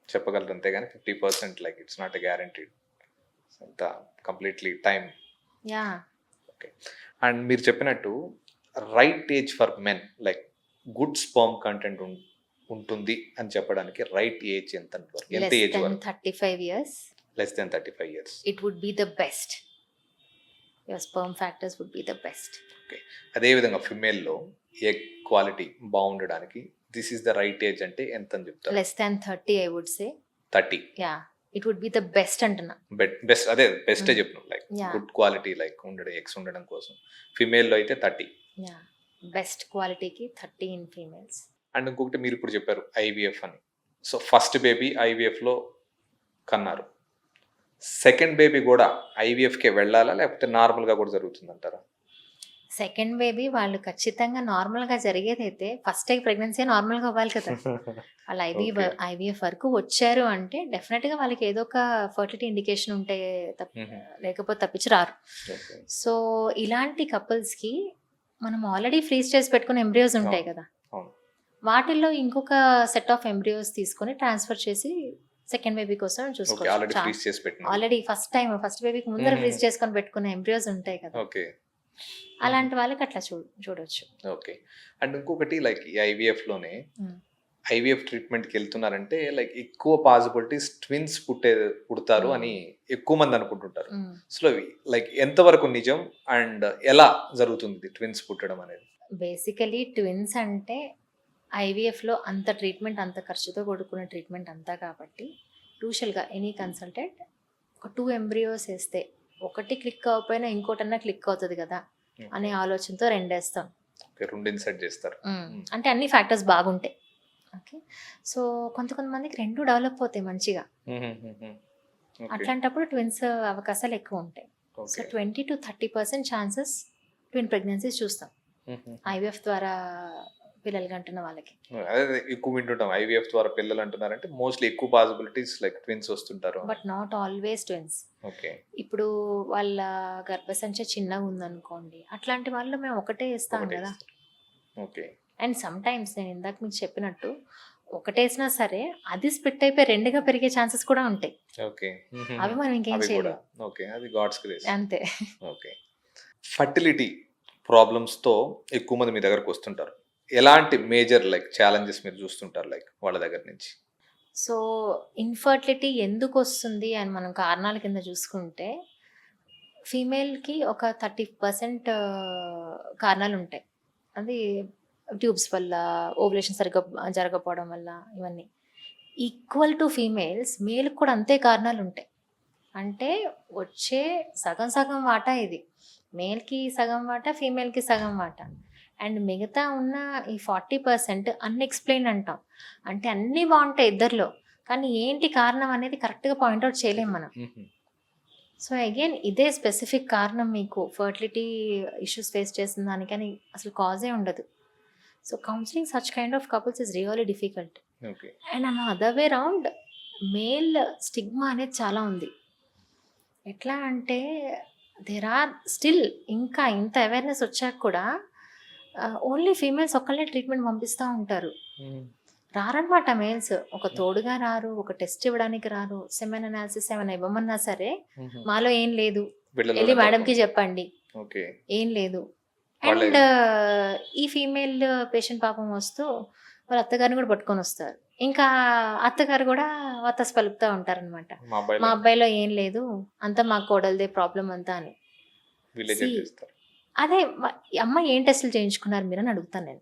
చెప్పగలరు అంతేగాని 50% like it's not a guaranteed. అంత కంప్లీట్లీ టైం. యా, అండ్ మీరు చెప్పినట్టు right age for men like good sperm content ఉంటుంది అని చెప్పడానికి రైట్ ఏజ్ ఎంత అంటారు? ఎంత less ఏజ్ than వరకు? 35 years less than 35 years. it would be the best. Your sperm factors would be the best. అదేవిధంగా ఫిమేల్లో ఎగ్ క్వాలిటీ బాగుండడానికి this is the right age అంటే ఎంత అని చెప్తారు? Less than 30 I would say. 30. Yeah, it would be the best అంటున్నా. బెస్ట్ అదే బెస్టే చెప్పినాం like Yeah. Good quality like ఉండడం ఎగ్స్ ఉండడం కోసం. ఫిమేల్లో అయితే 30. Yeah, best qualityకి 30 in females. And ఇంకొకటి మీరు ఇప్పుడు చెప్పారు ఐవీఎఫ్ అని. సో ఫస్ట్ బేబీ ఐవీఎఫ్లో కన్నారు. సెకండ్ బేబీ కూడా ఐవీఎఫ్కే వెళ్ళాలా, లేకపోతే నార్మల్గా కూడా జరుగుతుందంటారా? సెకండ్ బేబీ వాళ్ళు ఖచ్చితంగా నార్మల్గా జరిగేదైతే ఫస్ట్ ప్రెగ్నెన్సీ నార్మల్గా అవ్వాలి కదా. వాళ్ళు Okay. ఐవీఎఫ్ వరకు వచ్చారు అంటే డెఫినెట్గా వాళ్ళకి ఏదో ఒక ఫర్టిలిటీ ఇండికేషన్ ఉంటే లేకపోతే తప్పించి రారు. Okay. సో ఇలాంటి కపుల్స్కి మనం ఆల్రెడీ ఫ్రీజ్ చేసి పెట్టుకున్న ఎంబ్రియోస్ ఉంటాయి కదా, అవును. వాటిల్లో ఇంకొక సెట్ ఆఫ్ ఎంబ్రియోస్ తీసుకొని ట్రాన్స్ఫర్ చేసి సెకండ్ బేబీ కోసం ఓకే, ఆల్రెడీ చూసుకోవచ్చు. ఫ్రీజ్ చేసి పెట్టిన. ఆల్రెడీ ఫస్ట్ బేబీకి ముందర ఫ్రీజ్ చేసుకొని పెట్టుకున్న ఎంబ్రియోస్ ఉంటాయి కదా, ఓకే. అలాంటి వాళ్ళకి అట్లా చూడొచ్చు. ఓకే. అండ్ ఇంకొకటి లైక్ ఈ ఐవీఎఫ్లోనే Mm. ఐవీఎఫ్ ట్రీట్మెంట్కి వెళ్తున్నారంటే లైక్ ఎక్కువ పాసిబిలిటీస్ ట్విన్స్ పుడతారు అని ఎక్కువ మంది అనుకుంటుంటారు. Mm. సో లైక్ ఎంతవరకు నిజం అండ్ ఎలా జరుగుతుంది ట్విన్స్ పుట్టడం అనేది? బేసికలీ ట్విన్స్ అంటే ఐవీఎఫ్లో అంత ట్రీట్మెంట్, అంత ఖర్చుతో కూడుకున్న ట్రీట్మెంట్ అంతా కాబట్టి యూజువల్గా ఎనీ కన్సల్టెంట్ ఒక 2 ఎంబ్రియోస్ వేస్తే ఒకటి క్లిక్ అవ్వకపోయినా ఇంకోటన్నా క్లిక్ అవుతుంది కదా అనే ఆలోచనతో 2 వేస్తాం. ఓకే, 2 ఇన్సర్ట్ చేస్తారు. అంటే అన్ని ఫ్యాక్టర్స్ బాగుంటాయి. ఓకే, సో కొంతమందికి 2 డెవలప్ అవుతాయి మంచిగా. అట్లాంటప్పుడు ట్విన్స్ అవకాశాలు ఎక్కువ ఉంటాయి. So 20 to 30% chances twin pregnancies చూస్తాం ఐవీఎఫ్ ద్వారా పిల్లలు కంటున్న వాళ్ళకి. అదే ఎక్కువ వింటుంటాం ఐవీఎఫ్ ద్వారా పిల్లలు అంటున్నారంటే మోస్ట్లీ ఎక్కువ పాసిబిలిటీస్ లైక్ ట్విన్స్ వస్తుంటారు. But not always twins. Okay. ఇప్పుడు వాళ్ళ గర్భసంచి చిన్నగా ఉందనుకోండి, అట్లాంటి వాళ్ళు మేము ఒకటే ఇస్తాం కదా. ఓకే. అండ్ సమ్ టైమ్స్ నేను ఇందాక మీకు చెప్పినట్టు ఒకటేసినా సరే అది స్ప్లిట్ అయిపోయి 2గా పెరిగే ఛాన్సెస్ కూడా ఉంటాయి. ఓకే. అవి మనం ఇంకేం అవి కూడా చేయలేం. ఓకే, అది గాడ్స్ గ్రేస్. అంతే. ఓకే. ఫర్టిలిటీ ప్రాబ్లమ్స్తో ఎక్కువ మంది మీ దగ్గరకు వస్తుంటారు. ఎలాంటి మేజర్ లైక్ ఛాలెంజెస్ మీరు చూస్తుంటారు లైక్ వాళ్ళ దగ్గర నుంచి? సో ఇన్ఫర్టిలిటీ ఎందుకు వస్తుంది అని మనం కారణాల కింద చూసుకుంటే ఫీమేల్కి ఒక 30% కారణాలు ఉంటాయి. అది ట్యూబ్స్ వల్ల, ఓవులేషన్ సరిగ్గా జరగకపోవడం వల్ల, ఇవన్నీ ఈక్వల్ టు ఫీమేల్స్. మేల్కి కూడా అంతే కారణాలు ఉంటాయి. అంటే వచ్చే సగం సగం వాటా ఇది. మేల్కి సగం వాటా, ఫీమేల్కి సగం వాటా. అండ్ మిగతా ఉన్న ఈ 40% అన్ఎక్స్ప్లెయిన్ అంటాం. అంటే అన్నీ బాగుంటాయి ఇద్దరిలో, కానీ ఏంటి కారణం అనేది కరెక్ట్గా పాయింట్అవుట్ చేయలేం మనం. సో అగైన్ ఇదే స్పెసిఫిక్ కారణం మీకు ఫర్టిలిటీ ఇష్యూస్ ఫేస్ చేసిన దానికని అసలు కాజే ఉండదు. So counselling such kind of couples is really difficult. Okay. And an other way round male stigma అనేది చాలా ఉంది. ఎట్లా అంటే దేర్ ఆర్ స్టిల్ ఇంకా ఇంత అవేర్నెస్ వచ్చాక కూడా ఓన్లీ ఫీమేల్స్ ఒక్కళ్ళే ట్రీట్మెంట్ పంపిస్తూ ఉంటారు. రారనమాట మేల్స్. ఒక తోడుగా రారు, ఒక టెస్ట్ ఇవ్వడానికి రారు. సెమెన్ అనాలిసిస్ ఏమైనా ఇవ్వమన్నా సరే మాలో ఏం లేదు, వెళ్ళి మేడంకి చెప్పండి, ఓకే, ఏం లేదు. అండ్ ఈ ఫీమేల్ పేషెంట్ పాపం వస్తూ వాళ్ళ అత్తగారిని కూడా పట్టుకొని వస్తారు. ఇంకా అత్తగారు కూడా వతస్ పలుకుతూ ఉంటారనమాట, మా అబ్బాయిలో ఏం లేదు, అంతా మా కోడలదే ప్రాబ్లం అంతా అని. అదే అమ్మ ఏం టెస్టులు చేయించుకున్నారు మీరు అని అడుగుతాను నేను.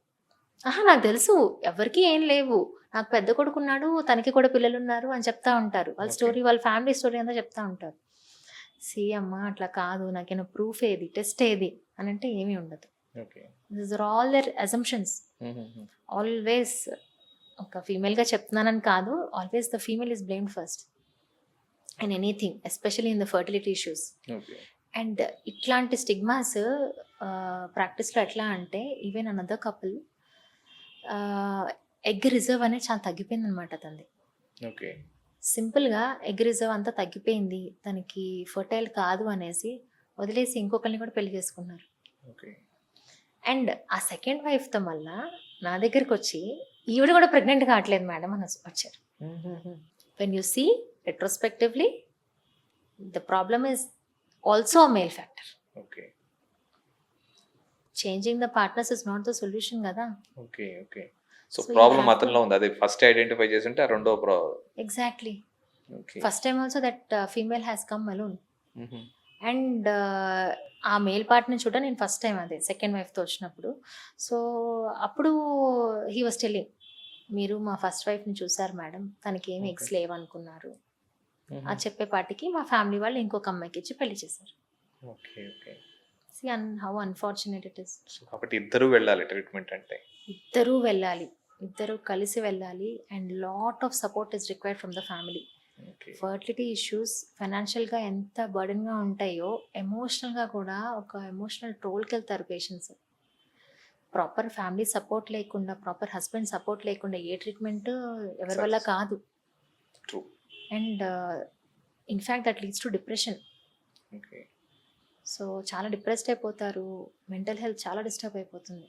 నాకు తెలుసు ఎవరికి ఏం లేవు, నాకు పెద్ద కొడుకున్నాడు, తనకి కూడా పిల్లలు ఉన్నారు అని చెప్తా ఉంటారు. వాళ్ళ స్టోరీ, వాళ్ళ ఫ్యామిలీ స్టోరీ అంతా చెప్తా ఉంటారు. అమ్మ అట్లా కాదు, నాకేనా ప్రూఫ్ ఏది, టెస్ట్ ఏది అని అంటే ఏమీ ఉండదు. This are all their assumptions. Always ఒక ఫీమేల్గా చెప్తున్నానని కాదు, always the female is blamed first in anything, especially in the fertility issues. And ఇట్లాంటి స్టిగ్మాస్ ప్రాక్టీస్లో ఎట్లా అంటే even another couple egg reserve అనేది చాలా తగ్గిపోయింది అనమాట తనది. ఓకే. సింపుల్గా ఎగ్ రిజర్వ్ అంతా తగ్గిపోయింది, తనకి ఫర్టైల్ కాదు అనేసి వదిలేసి ఇంకొకరిని కూడా పెళ్లి చేసుకున్నారు. ఓకే. అండ్ ఆ సెకండ్ వైఫ్తో మళ్ళా నా దగ్గరికి వచ్చి ఈవిడ కూడా ప్రెగ్నెంట్ కావట్లేదు మేడం అని వచ్చారు. When you see retrospectively the problem is also a male factor. Okay. Changing the partners is not the solution కదా. ఓకే. ఓకే. సో ప్రాబ్లం అతనిలో ఉంది, అది ఫస్ట్ ఐడెంటిఫై చేస్తుంటే ఆ రెండో exactly. First time also that female has come alone. And ఆ మేల్ పార్ట్నర్ చూడ నేను ఫస్ట్ టైం అదే సెకండ్ వైఫ్తో వచ్చినప్పుడు. సో అప్పుడు హీ వాస్ టెల్లింగ్, మీరు మా ఫస్ట్ వైఫ్ని చూసారు మేడం, తనకి ఏమి ఎగ్స్ లేవనుకున్నారు. ఆ చెప్పేపాటికి మా ఫ్యామిలీ వాళ్ళు ఇంకొక అమ్మాయికి ఇచ్చి పెళ్లి చేశారు. Okay. Okay. See, and how unfortunate it is. కాబట్టి ఇద్దరు వెళ్ళాలి ట్రీట్మెంట్ అంటే. ఇద్దరూ వెళ్ళాలి. ఇద్దరు కలిసి వెళ్ళాలి and lot of support is required from the family. Okay. Fertility issues ఫైనాన్షియల్గా ఎంత బర్డెన్గా ఉంటాయో ఎమోషనల్గా కూడా ఒక ఎమోషనల్ ట్రోల్కి వెళ్తారు పేషెంట్స్. ప్రాపర్ ఫ్యామిలీ సపోర్ట్ లేకుండా, ప్రాపర్ హస్బెండ్ సపోర్ట్ లేకుండా ఏ ట్రీట్మెంట్ ఎవరి వల్ల కాదు. True. And in fact that leads to depression. Okay. So చాలా డిప్రెస్డ్ అయిపోతారు, మెంటల్ హెల్త్ చాలా డిస్టర్బ్ అయిపోతుంది.